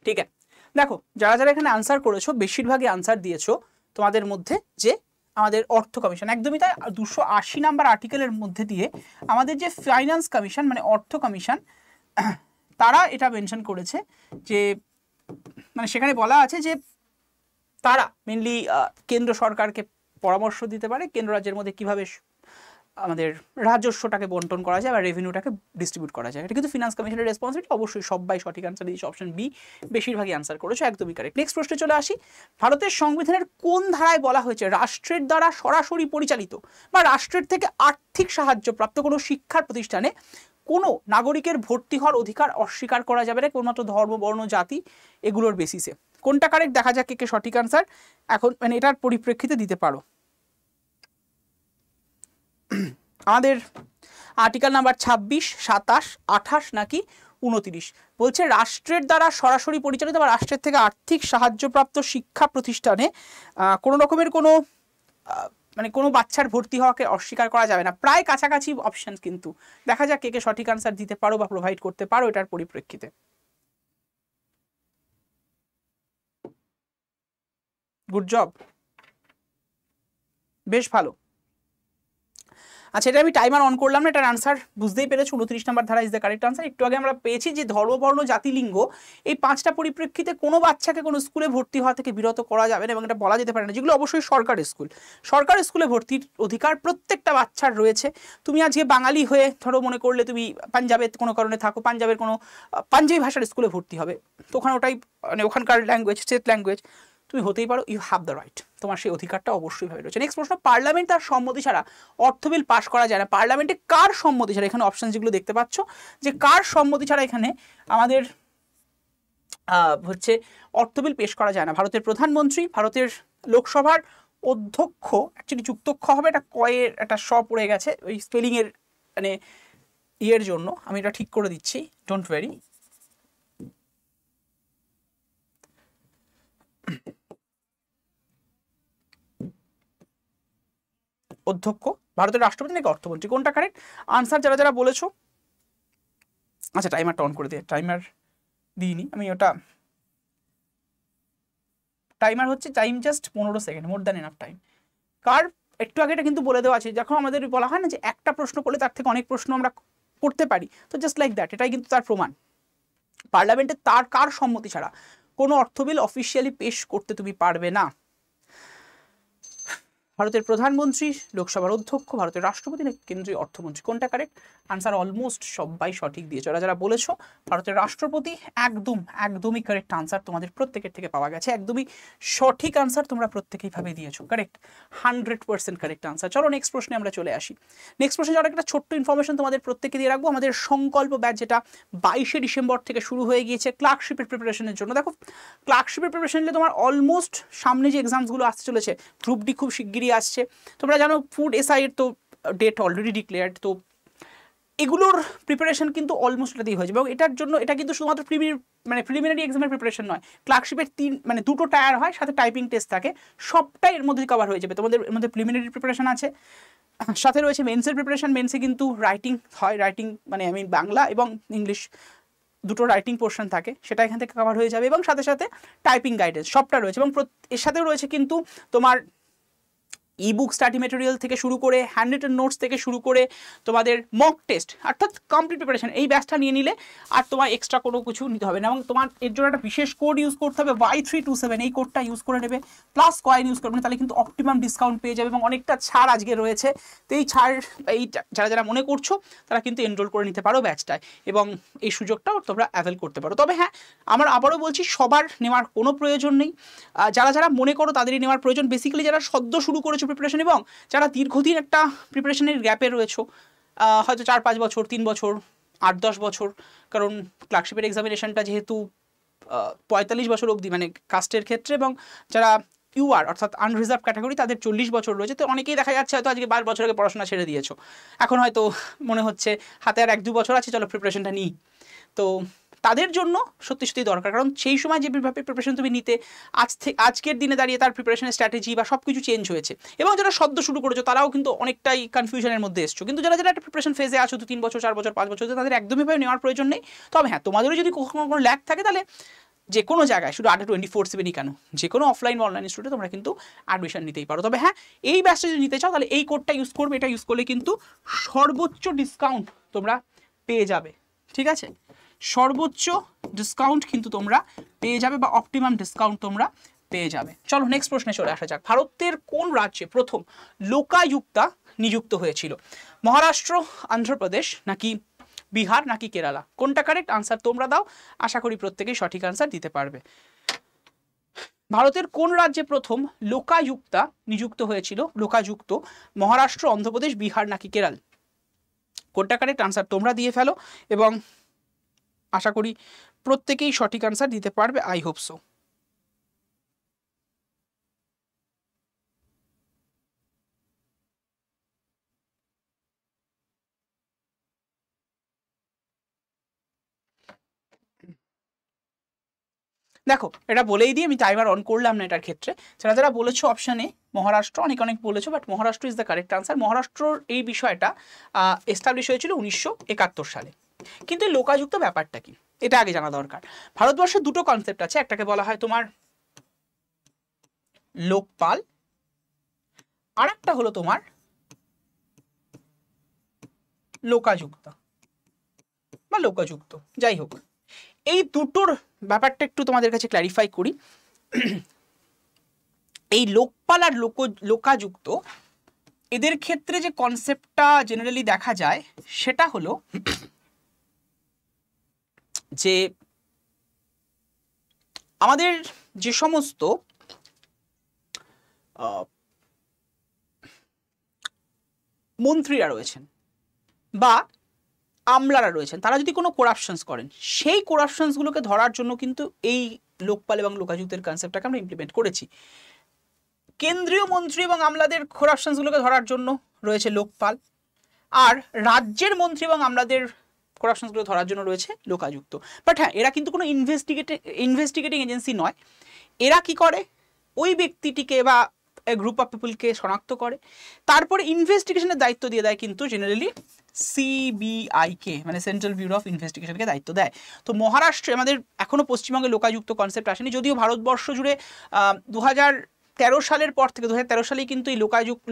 ঠিক আছে, দেখো যারা যারা এখানে আনসার করেছো বেশিরভাগই আনসার দিয়েছো তোমাদের মধ্যে যে আমাদের অর্থ কমিশন, একদমই তাই। 280 নাম্বার আর্টিকেলের মধ্যে দিয়ে আমাদের যে ফাইন্যান্স কমিশন মানে অর্থ কমিশন, তারা এটা মেনশন করেছে যে মানে সেখানে বলা আছে যে তারা মেনলি কেন্দ্র সরকারকে পরামর্শ দিতে পারে কেন্দ্র রাজ্যের মধ্যে কিভাবে আমাদের রাজস্বটাকে বন্টন করা যায় বা রেভিনিউটাকে ডিস্ট্রিবিউট করা যায়। এটা কিন্তু ফিনান্স কমিশনের রেসপন্সিবিলিটি। অবশ্যই সবাই সঠিক আনসার দিয়েছে, অপশন বি বেশিরভাগই আনসার করেছে, একদমই কারেক্ট। নেক্সট প্রশ্নে চলে আসি, ভারতের সংবিধানের কোন ধারায় বলা হয়েছে রাষ্ট্রের দ্বারা সরাসরি পরিচালিত বা রাষ্ট্রের থেকে আর্থিক সাহায্য প্রাপ্ত কোনো শিক্ষার প্রতিষ্ঠানে কোনো নাগরিকের ভর্তি হওয়ার অধিকার অস্বীকার করা যাবে না কেবলমাত্র ধর্ম, বর্ণ, জাতি এগুলোর বেসিসে? কোনটা কারেক্ট দেখা যাক কে সঠিক আনসার এখন মানে এটার পরিপ্রেক্ষিতে দিতে পারো। আমাদের আর্টিকেল নাম্বার 26, 27, 28 নাকি 29 বলছে রাষ্ট্রের দ্বারা সরাসরি পরিচালিত বা রাষ্ট্রের থেকে আর্থিক সাহায্যপ্রাপ্ত শিক্ষা প্রতিষ্ঠানে কোনো রকমের কোনো মানে কোনো বাচ্চার ভর্তি হওয়াকে অস্বীকার করা যাবে না। প্রায় কাছাকাছি অপশন, কিন্তু দেখা যাক কে সঠিক আনসার দিতে পারো বা প্রোভাইড করতে পারো এটার পরিপ্রেক্ষিতে। গুড জব, বেশ ভালো। আচ্ছা, এটা আমি টাইমার অন করলাম না, এটার আনসার বুঝতেই পেরেছো, 29 নাম্বার ধারা ইজ দ্য কারেক্ট আনসার। একটু আগে আমরা পেয়েছি যে ধর্ম, বর্ণ, জাতি, লিঙ্গ এই 5টা পরিপ্রেক্ষিতে কোনো বাচ্চাকে কোনো স্কুলে ভর্তি হওয়া থেকে বিরত করা যাবে না এবং এটা বলা যেতে পারে না, যেগুলো অবশ্যই সরকারি স্কুল। সরকারি স্কুলে ভর্তির অধিকার প্রত্যেকটা বাচ্চার রয়েছে। তুমি আজকে বাঙালি হয়ে ধরো মনে করলে তুমি পাঞ্জাবে কোনো কারণে থাকো, পাঞ্জাবের কোনো পাঞ্জাবি ভাষার স্কুলে ভর্তি হবে, তো ওখানে ওটাই মানে ওখানকার ল্যাঙ্গুয়েজ, স্টেট ল্যাঙ্গুয়েজ, তুমি হতেই পারো, ইউ হ্যাভ দ্য রাইট, তোমার সেই অধিকারটা অবশ্যই ভাবে রয়েছে। নেক্সট প্রশ্ন, পার্লামেন্ট তার সম্মতি ছাড়া অর্থ বিল পাস করা যায় না। পার্লামেন্টে কার সম্মতি ছাড়া, এখানে অপশন যেগুলো দেখতে পাচ্ছ যে কার সম্মতি ছাড়া এখানে আমাদের হচ্ছে অর্থ বিল পেশ করা যায় না। ভারতের প্রধানমন্ত্রী, ভারতের লোকসভার অধ্যক্ষ, অ্যাকচুয়ালি যুক্তক্ষ হবে, এটা কয়ের একটা স পড়ে গেছে ওই স্পেলিং এর মানে ইয়ের জন্য, আমি এটা ঠিক করে দিচ্ছি, ডোন্ট ওয়ারি। অধ্যক্ষ, ভারতের রাষ্ট্রপতি নাকি অর্থমন্ত্রী, কোনটা কারেক্ট আনসার যারা যারা বলেছো? আচ্ছা টাইমারটা অন করে দিয়ে, টাইমার দিইনি আমি, ওটা টাইমার হচ্ছে time just 15 second, more than enough time. কার একটু আগে এটা কিন্তু বলে দেওয়া আছে, যখন আমাদের বলা হয় না যে একটা প্রশ্ন করলে তার থেকে অনেক প্রশ্ন আমরা করতে পারি, তো জাস্ট লাইক দ্যাট এটাই কিন্তু তার প্রমাণ। পার্লামেন্টে তার কার সম্মতি ছাড়া কোনো অর্থ বিল অফিসিয়ালি পেশ করতে তুমি পারবে না। ভারতের প্রধানমন্ত্রী, লোকসভার অধ্যক্ষ, ভারতের রাষ্ট্রপতি নাকি কেন্দ্রীয় অর্থমন্ত্রী, কোনটা কারেক্ট আনসার? অলমোস্ট সবাই সঠিক দিয়েছো, যারা যারা বলেছো ভারতের রাষ্ট্রপতি একদমই কারেক্ট আনসার তোমাদের প্রত্যেকের থেকে পাওয়া গেছে, একদমই সঠিক আনসার তোমরা প্রত্যেকেই ভাবে দিয়েছো, কারেক্ট 100% কারেক্ট আনসার। চলো নেক্সট প্রশ্নে আমরা চলে আসি। নেক্সট প্রশ্নে যাওয়ার একটা ছোট্ট ইনফরমেশন তোমাদের প্রত্যেকে দিয়ে রাখবো, আমাদের সংকল্প ব্যাচ যেটা 22শে ডিসেম্বর থেকে শুরু হয়ে গিয়েছে ক্লার্কশিপের প্রিপারেশনের জন্য। দেখো ক্লার্কশিপের প্রিপারেশন নিলে তোমার অলমোস্ট সামনে যে এক্সামসগুলো আসতে চলেছে, গ্রুপ ডি খুব শিগগিরই আসছে, তোমরা জানো ফুড এসআই এর তো ডেট অলরেডি ডিক্লেয়ার্ড, তো এগুলোর প্রিপারেশন কিন্তু অলমোস্ট এটাতেই হয়ে যাবে এবং এটার জন্য এটা কিন্তু শুধুমাত্র প্রিলিমিনারি এক্সামের প্রিপারেশন নয়, ক্লার্কশিপের 2টো টায়ার হয়, সাথে টাইপিং টেস্ট থাকে, সবটাই এর মধ্যে কভার হয়ে যাবে। তোমাদের এর মধ্যে প্রিলিমিনারি প্রিপারেশন আছে, সাথে রয়েছে মেন্সের প্রিপারেশন, মেন্সে কিন্তু রাইটিং হয়, রাইটিং মানে বাংলা এবং ইংলিশ দুটো রাইটিং পোর্শন থাকে, সেটা এখান থেকে কভার হয়ে যাবে এবং সাথে সাথে টাইপিং গাইডেন্স সবটা রয়েছে এবং এর সাথেও রয়েছে কিন্তু তোমার ইবুক স্টাডি মেটেরিয়াল থেকে শুরু করে হ্যান্ড রিটেন নোটস থেকে শুরু করে তোমাদের মক টেস্ট অর্থাৎ কমপ্লিট প্রিপারেশন, এই ব্যাচটা নিয়ে নিলে আর তোমার এক্সট্রা কোনো কিছু নিতে হবে না। এবং তোমার এর জন্য একটা বিশেষ কোড ইউজ করতে হবে Y327, এই কোডটা ইউজ করে নেবে, প্লাস কয়েন ইউজ করবে, তাহলে কিন্তু অপটিমাম ডিসকাউন্ট পেয়ে যাবে এবং অনেকটা ছাড় আজকে রয়েছে। তো এই ছাড় এই যারা যারা মনে করছো তারা কিন্তু এনরোল করে নিতে পারো ব্যাচটায় এবং এই সুযোগটাও তোমরা অ্যাভেল করতে পারো। তবে হ্যাঁ, আমার আবারও বলছি সবার নেওয়ার কোনো প্রয়োজন নেই, যারা যারা মনে করো তাদেরই নেওয়ার প্রয়োজন। বেসিক্যালি যারা সদ্য শুরু করেছো প্রিপারেশন এবং যারা দীর্ঘদিন একটা প্রিপারেশনের গ্যাপে রয়েছো, হয়তো 4-5 বছর, 3 বছর, 8-10 বছর, কারণ ক্লার্কশিপের এক্সামিনেশনটা যেহেতু 45 বছর অবধি মানে কাস্টের ক্ষেত্রে, এবং যারা ইউআর অর্থাৎ আনরিজার্ভ ক্যাটাগরি তাদের 40 বছর রয়েছে। তো অনেকেই দেখা যাচ্ছে হয়তো আজকে 12 বছর আগে পড়াশোনা ছেড়ে দিয়েছো, এখন হয়তো মনে হচ্ছে হাতে আর 1-2 বছর আছে, চলো প্রিপারেশনটা নিই। তো তাদের জন্য সত্যি সত্যি দরকার, কারণ সেই সময় যেভাবে প্রিপারেশন তুমি নিতে আজকের দিনে দাঁড়িয়ে তার প্রিপারেশনের স্ট্র্যাটেজি বা সব কিছু চেঞ্জ হয়েছে। এবং যারা সদ্য শুরু করেছো তারাও কিন্তু অনেকটাই কনফিউশনের মধ্যে এসছো, কিন্তু যারা যারা একটা প্রিপারেশন ফেজে আছো 2-3 বছর, 4 বছর, 5 বছর, তাদের একদমই ভাবে নেওয়ার প্রয়োজন নেই। তবে হ্যাঁ, তোমাদেরও যদি কখনো কোনো ল্যাক থাকে তাহলে যে কোনো জায়গায়, শুধু আড্ডা 24/7ই কেন, যে কোনো অফলাইন বা অনলাইন ইনস্টিটিউটে তোমরা কিন্তু অ্যাডমিশন নিতেই পারো। তবে হ্যাঁ, এই ব্যাচটা যদি নিতে চাও তাহলে এই কোডটা ইউজ করবে, এটা ইউজ করলে কিন্তু সর্বোচ্চ ডিসকাউন্ট তোমরা পেয়ে যাবে। ঠিক আছে, সর্বোচ্চ ডিসকাউন্ট কিন্তু তোমরা পেয়ে যাবে বা অপটিমাম ডিসকাউন্ট তোমরা পেয়ে যাবে। চলো নেক্সট প্রশ্নে চলে আসা যাক। ভারতের কোন রাজ্যে প্রথম লোকায়ুক্তা নিযুক্ত হয়েছিল? মহারাষ্ট্র, অন্ধ্রপ্রদেশ, নাকি বিহার, নাকি কেরালা? কোনটা কারেক্ট আনসার তোমরা দাও, আশা করি প্রত্যেকেই সঠিক আনসার দিতে পারবে। ভারতের কোন রাজ্যে প্রথম লোকায়ুক্তা নিযুক্ত হয়েছিল? লোকাযুক্ত মহারাষ্ট্র, অন্ধ্রপ্রদেশ, বিহার, নাকি কেরল? কোনটা কারেক্ট আনসার তোমরা দিয়ে ফেলো এবং আশা করি প্রত্যেকেই সঠিক আনসার দিতে পারবে। I hope so. দেখো, এটা বলেই দিই, আমি টাইমার অন করলাম না এটার ক্ষেত্রে। যারা যারা বলেছো অপশানে মহারাষ্ট্র, অনেক অনেক বলেছো, but Maharashtra is the correct answer. মহারাষ্ট্রর এই বিষয়টা এস্টাবলিশ হয়েছিল 1971 সালে। কিন্তু এই লোকাযুক্ত ব্যাপারটা কি এটা আগে জানা দরকার। ভারতবর্ষে দুটো কনসেপ্ট আছে, একটাকে বলা হয় তোমার লোকপাল, আর একটা হলো তোমার লোকাযুক্ত বা লোকাযুক্ত, যাই হোক। এই দুটোর ব্যাপারটা একটু তোমাদের কাছে ক্ল্যারিফাই করি। এই লোকপাল আর লোকাযুক্ত এদের ক্ষেত্রে যে কনসেপ্টটা জেনারেলি দেখা যায় সেটা হলো যে আমাদের যে সমস্ত মন্ত্রীরা রয়েছেন বা আমলারা রয়েছেন, তারা যদি কোনো করাপশনস করেন, সেই করাপশনসগুলোকে ধরার জন্য কিন্তু এই লোকপাল এবং লোকাযুক্তের কনসেপ্টটাকে আমরা ইমপ্লিমেন্ট করেছি। কেন্দ্রীয় মন্ত্রী এবং আমলাদের করাপশনসগুলোকে ধরার জন্য রয়েছে লোকপাল, আর রাজ্যের মন্ত্রী এবং আমলাদের করাপশনসগুলো ধরার জন্য রয়েছে লোকাযুক্ত। বাট হ্যাঁ, এরা কিন্তু কোনো ইনভেস্টিগেটিং এজেন্সি নয়। এরা কি করে, ওই ব্যক্তিটিকে বা গ্রুপ অফ পিপুলকে শনাক্ত করে, তারপরে ইনভেস্টিগেশনের দায়িত্ব দিয়ে দেয় কিন্তু জেনারেলি সিবিআইকে, মানে সেন্ট্রাল ব্যুরো অফ ইনভেস্টিগেশনকে দায়িত্ব দেয়। তো মহারাষ্ট্রে আমাদের এখনও পশ্চিমবঙ্গে লোকাযুক্ত কনসেপ্ট আসেনি, যদিও ভারতবর্ষ জুড়ে 2013 সালের পর থেকে 2013 সালেই কিন্তু এই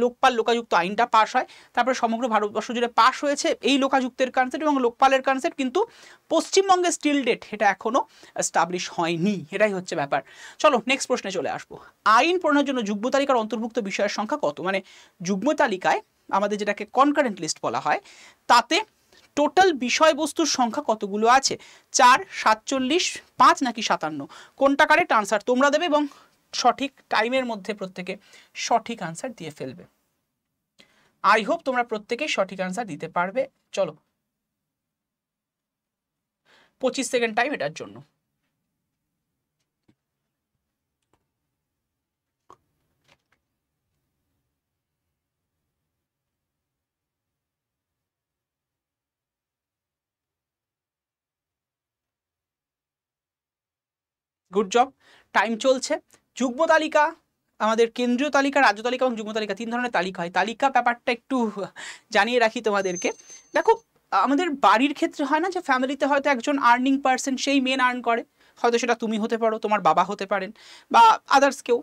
লোকপাল লোকাযুক্ত আইনটা পাস হয়। তারপরে সমগ্র ভারতবর্ষ জুড়ে পাস হয়েছে এই লোকাযুক্তের কনসেপ্ট, এবং লোকপালের কনসেপ্ট, কিন্তু পশ্চিমবঙ্গে স্টিল ডেট এটা এখনও এস্টাবলিশ হয়নি। এটাই হচ্ছে ব্যাপার। চলো নেক্সট প্রশ্নে চলে আসবো। আইন প্রণয়নের জন্য যুগ্ম তালিকার অন্তর্ভুক্ত বিষয়ের সংখ্যা কত? মানে যুগ্ম তালিকায় আমাদের যেটাকে কনকারেন্ট লিস্ট বলা হয়, তাতে টোটাল বিষয়বস্তুর সংখ্যা কতগুলো আছে? 4, 47, 5, নাকি 57? কোনটা কারেক্ট আনসার তোমরা দেবে এবং সঠিক টাইমের মধ্যে প্রত্যেকে সঠিক আনসার দিয়ে ফেলবে। আই হোপ তোমরা প্রত্যেকেই সঠিক আনসার দিতে পারবে। চলো 25 সেকেন্ড টাইম এটার জন্য। গুড জব, টাইম চলছে। যুগ্ম তালিকা, আমাদের কেন্দ্রীয় তালিকা, রাজ্য তালিকা এবং যুগ্ম তালিকা, 3 ধরনের তালিকা হয়। তালিকা ব্যাপারটা একটু জানিয়ে রাখি তোমাদেরকে। দেখো, আমাদের বাড়ির ক্ষেত্রে হয় না যে ফ্যামিলিতে হয়তো একজন আর্নিং পার্সন, সেই মেন আর্ন করে, হয়তো সেটা তুমি হতে পারো, তোমার বাবা হতে পারেন, বা আদার্স কেউ।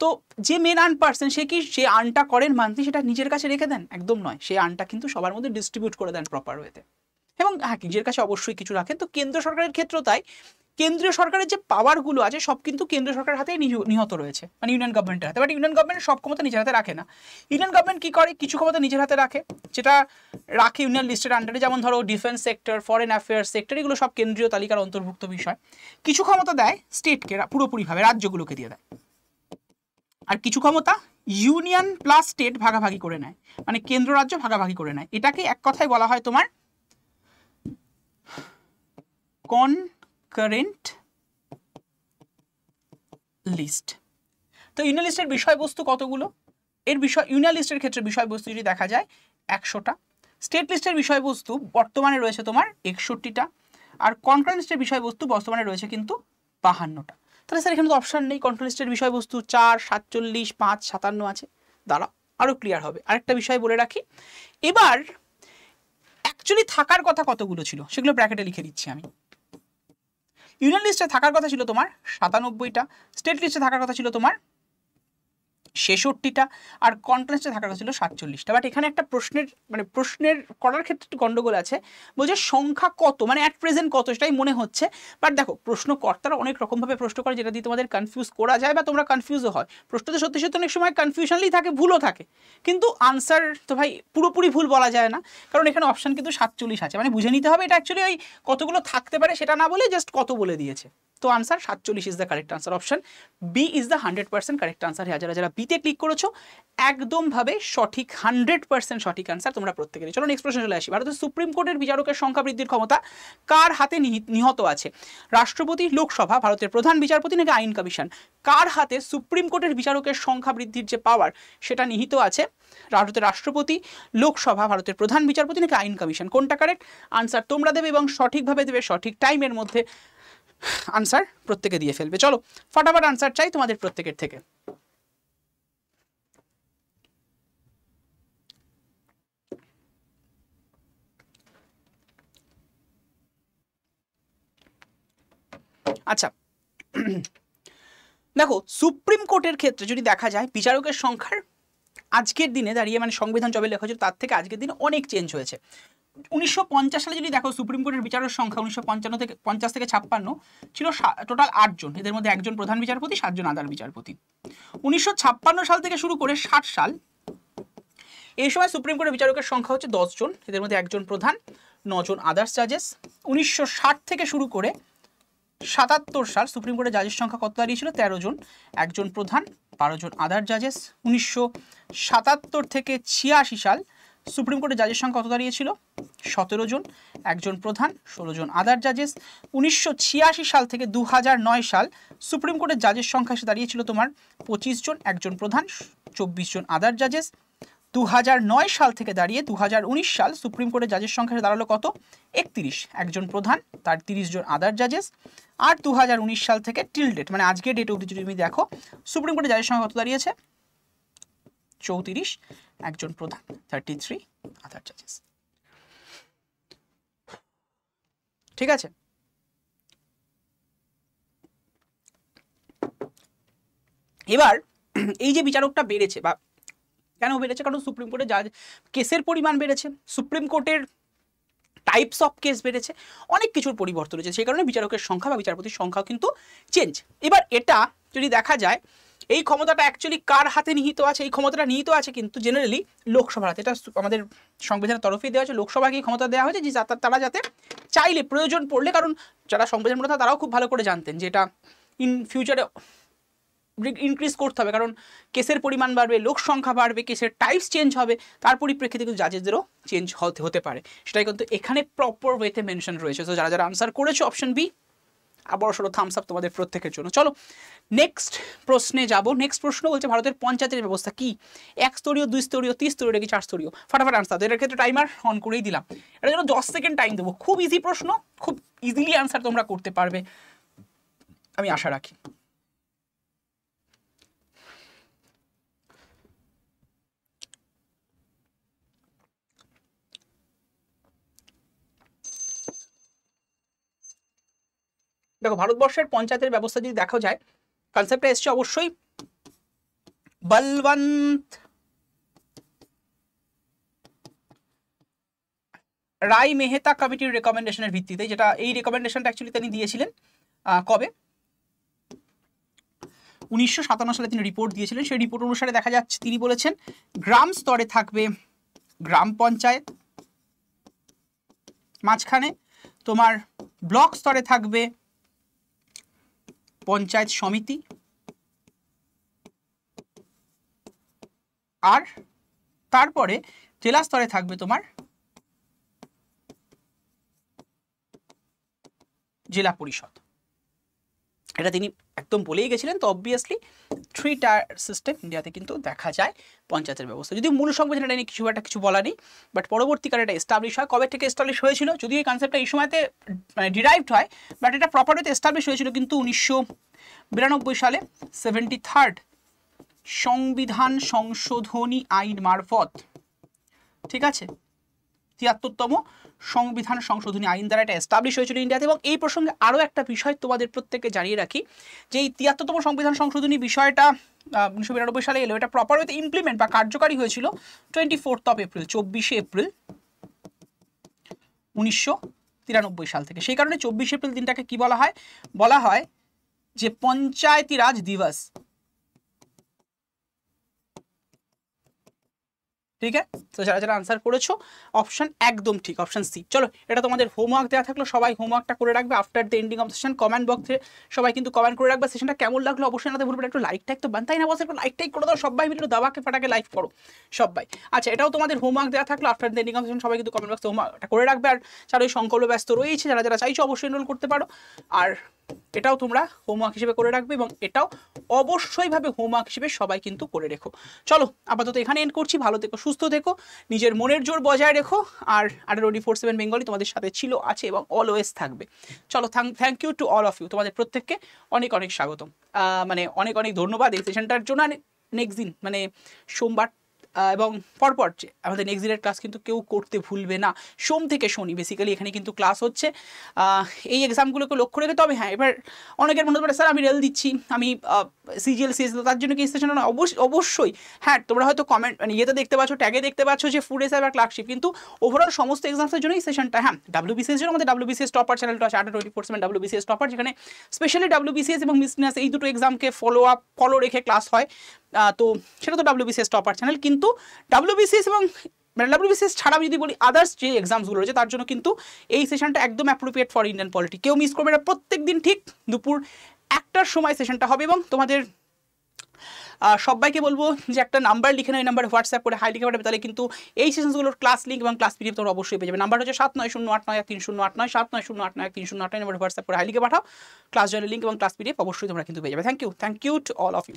তো যে মেন আর্ন পার্সন সে কি সে আর্নটা করেন মান্থলি সেটা নিজের কাছে রেখে দেন? একদম নয়, সেই আর্নটা কিন্তু সবার মধ্যে ডিস্ট্রিবিউট করে দেন প্রপার ওয়েতে, এবং হ্যাঁ নিজের কাছে অবশ্যই কিছু রাখেন। তো কেন্দ্র সরকারের ক্ষেত্রেও তাই, কেন্দ্রীয় সরকারের যে পাওয়ারগুলো আছে সব কিন্তু কেন্দ্র সরকারের হাতেই নিহত রয়েছে, মানে ইউনিয়ন গভর্নমেন্টের হাতে। বাট ইউনিয়ন গভর্নমেন্ট সব ক্ষমতা নিজের হাতে রাখে না। ইউনিয়ন গভর্নমেন্ট কি করে, কিছু ক্ষমতা নিজের হাতে রাখে, যেটা রাখে ইউনিয়ন লিস্টের আন্ডারে, যেমন ধরো defence sector, foreign affairs sector, এগুলো সব কেন্দ্রীয় তালিকার অন্তর্ভুক্ত বিষয়। কিছু ক্ষমতা দেয় স্টেটকে, পুরোপুরিভাবে রাজ্যগুলোকে দিয়ে দেয়। আর কিছু ক্ষমতা ইউনিয়ন প্লাস স্টেট ভাগাভাগি করে নেয়, মানে কেন্দ্র রাজ্য ভাগাভাগি করে নেয়। এটাকে এক কথায় বলা হয় তোমার কনকারেন্ট লিস্ট। তো ইউনিয়ন লিস্টের বিষয়বস্তু কতগুলো? এর বিষয় ইউনিয়ন লিস্টের ক্ষেত্রে বিষয়বস্তু যদি দেখা যায় 100টা, স্টেট লিস্টের বিষয়বস্তু বর্তমানে রয়েছে তোমার 61টা, আর কনকারেন্ট লিস্টের বিষয়বস্তু বর্তমানে রয়েছে কিন্তু 52টা। তাহলে স্যার এখানে তো অপশান নেই, কন্ট্রোল লিস্টের বিষয়বস্তু 4, 47, 5, 57 আছে। দাঁড়াও আরও ক্লিয়ার হবে, আরেকটা বিষয় বলে রাখি। এবার অ্যাকচুয়ালি থাকার কথা কতগুলো ছিল সেগুলো ব্র্যাকেটে লিখে দিচ্ছি আমি। ইউনিয়ন লিস্টে থাকার কথা ছিল তোমার 97টা, স্টেট লিস্টে থাকার কথা ছিল তোমার 66টা, আর কন্ট্রোল লিস্টে থাকার কথা ছিল 47টা। বাট এখানে একটা প্রশ্নের করার ক্ষেত্রে একটু গন্ডগোল আছে, বলছে সংখ্যা কত, মানে অ্যাট প্রেজেন্ট কত, সেটাই মনে হচ্ছে। বাট দেখো প্রশ্নকর্তারা অনেক রকমভাবে প্রশ্ন করে, যেটা দিয়ে তোমাদের কনফিউজ করা যায় বা তোমরা কনফিউজও হয়। প্রশ্নতে সত্যি সত্যি অনেক সময় কনফিউশনলি থাকে, ভুলও থাকে, কিন্তু আনসার তো ভাই পুরোপুরি ভুল বলা যায় না, কারণ এখানে অপশান কিন্তু 47 আছে, মানে বুঝে নিতে হবে এটা অ্যাকচুয়ালি ওই কতগুলো থাকতে পারে সেটা না বলে জাস্ট কত বলে দিয়েছে। তো answer 47 is the correct answer, option B is the 100% correct answer. যারা যারা বিতে ক্লিক করেছো একদমভাবে সঠিক, 100% সঠিক আনসার তোমরা প্রত্যেকেরই। চলো নেক্সট প্রশ্ন চলে আসি। ভারতের সুপ্রিম কোর্টের বিচারকের সংখ্যা বৃদ্ধির ক্ষমতা কার হাতে নিহত আছে? রাষ্ট্রপতি, লোকসভা, ভারতের প্রধান বিচারপতি নাকি আইন কমিশন? কার হাতে সুপ্রিম কোর্টের বিচারকের সংখ্যা বৃদ্ধির যে পাওয়ার সেটা নিহিত আছে? ভারতের রাষ্ট্রপতি, লোকসভা, ভারতের প্রধান বিচারপতি নাকি আইন কমিশন? কোনটা কারেক্ট আনসার তোমরা দেবে এবং সঠিকভাবে দেবে, সঠিক টাইমের মধ্যে আনসার প্রত্যেকে দিয়ে ফেলবে। চলো ফটাফট আনসার চাই তোমাদের প্রত্যেকের থেকে। আচ্ছা দেখো সুপ্রিম কোর্টের ক্ষেত্রে যদি দেখা যায় বিচারকের সংখ্যার আজকের দিনে দাঁড়িয়ে, মানে সংবিধান যবে লেখা হয়েছিল তার থেকে আজকের দিনে অনেক চেঞ্জ হয়েছে। 1950 সালে যদি দেখো সুপ্রিম কোর্টের বিচারকের সংখ্যা 1950 থেকে 56 ছিল টোটাল 8 জন, এদের মধ্যে একজন প্রধান বিচারপতি, 7 জন আদার বিচারপতি। 1956 সাল থেকে শুরু করে 60 সাল, এই সময় সুপ্রিম কোর্টের বিচারকের সংখ্যা হচ্ছে 10 জন, এদের মধ্যে একজন প্রধান, 9 জন আদার্স জাজেস। 1960 থেকে শুরু করে 77 সাল সুপ্রিম কোর্টের জাজের সংখ্যা কত দাঁড়িয়েছিল? 13 জন, একজন প্রধান, 12 জন আদার জাজেস। 1977 থেকে 86 সাল সুপ্রিম কোর্টের জাজের সংখ্যা কত দাঁড়িয়েছিল? 17 জন, একজন প্রধান, 16 জন আদার জাজেস। 1986 সাল থেকে 2009 সাল সুপ্রিম কোর্টের জাজের সংখ্যা এসে দাঁড়িয়েছিল তোমার 25 জন, একজন প্রধান, 24 জন আদার জাজেস। 2009 সাল থেকে দাঁড়িয়ে 2019 সাল সুপ্রিম কোর্টের জাজের সংখ্যা দাঁড়ালো কত? 31, একজন প্রধান, তার 30 জন আদার জাজেস। আর 2019 সাল থেকে টিল ডেট, মানে আজকে ডেট অবধি যদি তুমি দেখো সুপ্রিম কোর্টের জাজের সংখ্যা কত দাঁড়িয়েছে? 34, একজন প্রধান, 33 আদার জাজেস। ঠিক আছে, এবার এই যে বিচারকটা বেড়েছে, বা কেন বেড়েছে? কারণ সুপ্রিম কোর্টে জাজ কেসের পরিমাণ বেড়েছে, সুপ্রিম কোর্টের টাইপস অফ কেস বেড়েছে, অনেক কিছুর পরিবর্তন হয়েছে, সেই কারণে বিচারকের সংখ্যা বা বিচারপতির সংখ্যা কিন্তু চেঞ্জ। এবার এটা যদি দেখা যায় এই ক্ষমতাটা অ্যাকচুয়ালি কার হাতে নিহিত আছে? এই ক্ষমতাটা নিহিত আছে কিন্তু জেনারেলি লোকসভার হাতে। এটা আমাদের সংবিধানের তরফেই দেওয়া হয়েছে, লোকসভাকে এই ক্ষমতা দেওয়া হয়েছে যে তারা যাতে চাইলে, প্রয়োজন পড়লে, কারণ যারা সংবিধান প্রণেতা তারাও খুব ভালো করে জানতেন যে এটা ইন ফিউচারে ইনক্রিজ করতে হবে, কারণ কেসের পরিমাণ বাড়বে, লোক সংখ্যা বাড়বে, কেসের টাইপস চেঞ্জ হবে, তার পরিপ্রেক্ষিতে কিন্তু জাজেসদেরও চেঞ্জ হতে পারে, সেটাই কিন্তু এখানে প্রপার ওয়েতে মেনশন রয়েছে। তো যারা যারা আনসার করেছো অপশন বি, আবার সরো থামস আপ তোমাদের প্রত্যেকের জন্য। চলো নেক্সট প্রশ্নে যাব। নেক্সট প্রশ্ন বলছে ভারতের পঞ্চায়েতের ব্যবস্থা কি? 1 স্তরীয়, 2 স্তরীয়, 3 স্তরীয় নাকি 4 স্তরীয়? ফটাফট আনসার দাও। এটার ক্ষেত্রে টাইমার অন করেই দিলাম, এটার জন্য 10 সেকেন্ড টাইম দেবো। খুব ইজি প্রশ্ন, খুব ইজিলি আনসার তোমরা করতে পারবে আমি আশা রাখি। দেখো ভারতবর্ষের পঞ্চায়েতের ব্যবস্থা যদি দেখা যায়, কনসেপ্টটা এসছে অবশ্যই বলবন্ত রায় মেহতা কমিটির রেকমেন্ডেশনের ভিত্তিতে, যেটা এই রেকমেন্ডেশনটা অ্যাকচুয়ালি তিনি দিয়েছিলেন কবে 1957 সালে তিনি রিপোর্ট দিয়েছিলেন। সেই রিপোর্ট অনুসারে দেখা যাচ্ছে তিনি বলেছেন গ্রাম স্তরে থাকবে গ্রাম পঞ্চায়েত, মাঝখানে তোমার ব্লক স্তরে থাকবে পঞ্চায়েত সমিতি, আর তারপরে জেলা স্তরে থাকবে তোমার জেলা পরিষদ। এটা তিনি একদম বলেই গেছিলেন। তো অবভিয়াসলি 3 টায়ার সিস্টেম ইন্ডিয়াতে কিন্তু দেখা যায় পঞ্চায়েতের ব্যবস্থা। যদিও মূল সংবিধান এটা নিয়ে কিছু বলা নেই, বাট পরবর্তীকালে এটা এস্টাবলিশ হয়। কবে থেকে এস্টাবলিশ হয়েছিল, যদিও এই কনসেপ্টটা এই সময়তে মানে ডিরাইভড হয়, বাট এটা প্রপার ওয়েতে এস্টাবলিশ হয়েছিল কিন্তু 1992 সালে 73rd সংবিধান সংশোধনী আইন মারফত। ঠিক আছে, 73তম সংবিধান সংশোধনী আইন দ্বারা এটা এস্টাবলিশ হয়েছিল ইন্ডিয়াতে। এবং এই প্রসঙ্গে আরও একটা বিষয় তোমাদের প্রত্যেককে জানিয়ে রাখি, যে এই 73তম সংবিধান সংশোধনী বিষয়টা 1992 সালে এলো, এটা প্রপার ওয়েতে ইমপ্লিমেন্ট বা কার্যকারী হয়েছিল 24 এপ্রিল 24 এপ্রিল 1993 সাল থেকে। সেই কারণে 24 এপ্রিল দিনটাকে কি বলা হয় যে পঞ্চায়েতি রাজ দিবস। ঠিক আছে, তো যারা যারা আনসার করেছো অপশন একদম ঠিক, অপশন সি। চলো, এটা তোমাদের হোমওয়ার্ক দেওয়া থাকলো, সবাই হোমওয়ার্কটা করে রাখবে। After the ending of session comment বক্সে সবাই কিন্তু কমেন্ট করে রাখবে সেশনটা কেমন লাগলো অবশ্যই না ভুলবে। একটু লাইকটা একটু বানতাই না, বসে একটু লাইকটাই করে দাও সবাই মিলে, দাবাকে ফাটাকে লাইক করো সবাই। আচ্ছা, এটাও তোমাদের হোমওয়ার্ক দেওয়া থাকলো after the ending of session, সবাই কিন্তু কমেন্ট বক্সে হোমওয়ার্কটা করে রাখবে। আর যারা ওই সংকল্প ব্যস্ত রয়েছে, যারা যারা চাইছো অবশ্যই এনরোল করতে পারো। আর এটাও তোমরা হোমওয়ার্ক হিসেবে করে রাখবে, এবং এটাও অবশ্যইভাবে হোমওয়ার্ক হিসেবে সবাই কিন্তু করে রেখো। চলো, আপাতত এখানে এন্ড করছি। ভালো থেকো, সুস্থ থেকো, নিজের মনের জোর বজায় রেখো। আর 24/7 বেঙ্গলি তোমাদের সাথে ছিল, আছে এবং অলওয়েজ থাকবে। চলো, thank you to all of you. তোমাদের প্রত্যেককে অনেক অনেক স্বাগতম, মানে অনেক অনেক ধন্যবাদ এই সেশনটার জন্য। নেক্সট দিন মানে সোমবার এবং পরপর আমাদের নেক্সট দিনের ক্লাস কিন্তু কেউ করতে ভুলবে না। সোম থেকে শনি বেসিক্যালি এখানে কিন্তু ক্লাস হচ্ছে। এই এক্সামগুলোকে লক্ষ্য রেখে, তবে হ্যাঁ, এবার অনেকের মনে পড়ে স্যার আমি রেল দিচ্ছি, আমি সিজিএল সিএস, তার জন্য কি সেশন অবশ্যই হ্যাঁ, তোমরা হয়তো কমেন্ট মানে ইয়েতে দেখতে পাচ্ছ, ট্যাগে দেখতে পাচ্ছ যে ফুড এসআই বা ক্লার্কশিপ, কিন্তু ওভারঅল সমস্ত এক্সামসের জন্য এই সেশনটা। হ্যাঁ, WBCS জন্য আমাদের WBCS টপার চ্যানেলটা আছে 24/7 WBCS টপার, যেখানে স্পেশালি WBCS এবং মিসনেস এই দুটো এক্সামকে ফলো রেখে ক্লাস হয়। তো সেটা তো WBCS টপার চ্যানেল, কিন্তু WBCS এবং WBCS ছাড়া যদি বলি আদার্স যে এক্সামসগুলো রয়েছে তার জন্য কিন্তু এই সেশনটা একদম অ্যাপ্রোপ্রিয়েট ফর ইন্ডিয়ান পলিটি। কেউ মিস করবে না, প্রত্যেক দিন ঠিক দুপুর 1টার সময় সেশনটা হবে। এবং তোমাদের সবাইকে বলবো যে একটা নাম্বার লিখে নাও, এই নাম্বারে হোয়াটসঅ্যাপ করে হাই লিখে পাঠাবে, তাহলে কিন্তু এই সেশনগুলোর ক্লাস লিঙ্ক এবং ক্লাস পিডিএফ তোমরা অবশ্যই পেয়ে যাবে। নাম্বার হচ্ছে 79089308 79089308 নাম্বারে হোয়াটসঅ্যাপ করে হাই লিখে পাঠাও, ক্লাস জয়েনের লিঙ্ক এবং ক্লাস পিডিএফ অবশ্যই তোমরা কিন্তু পেয়ে যাবে। Thank you to all of you.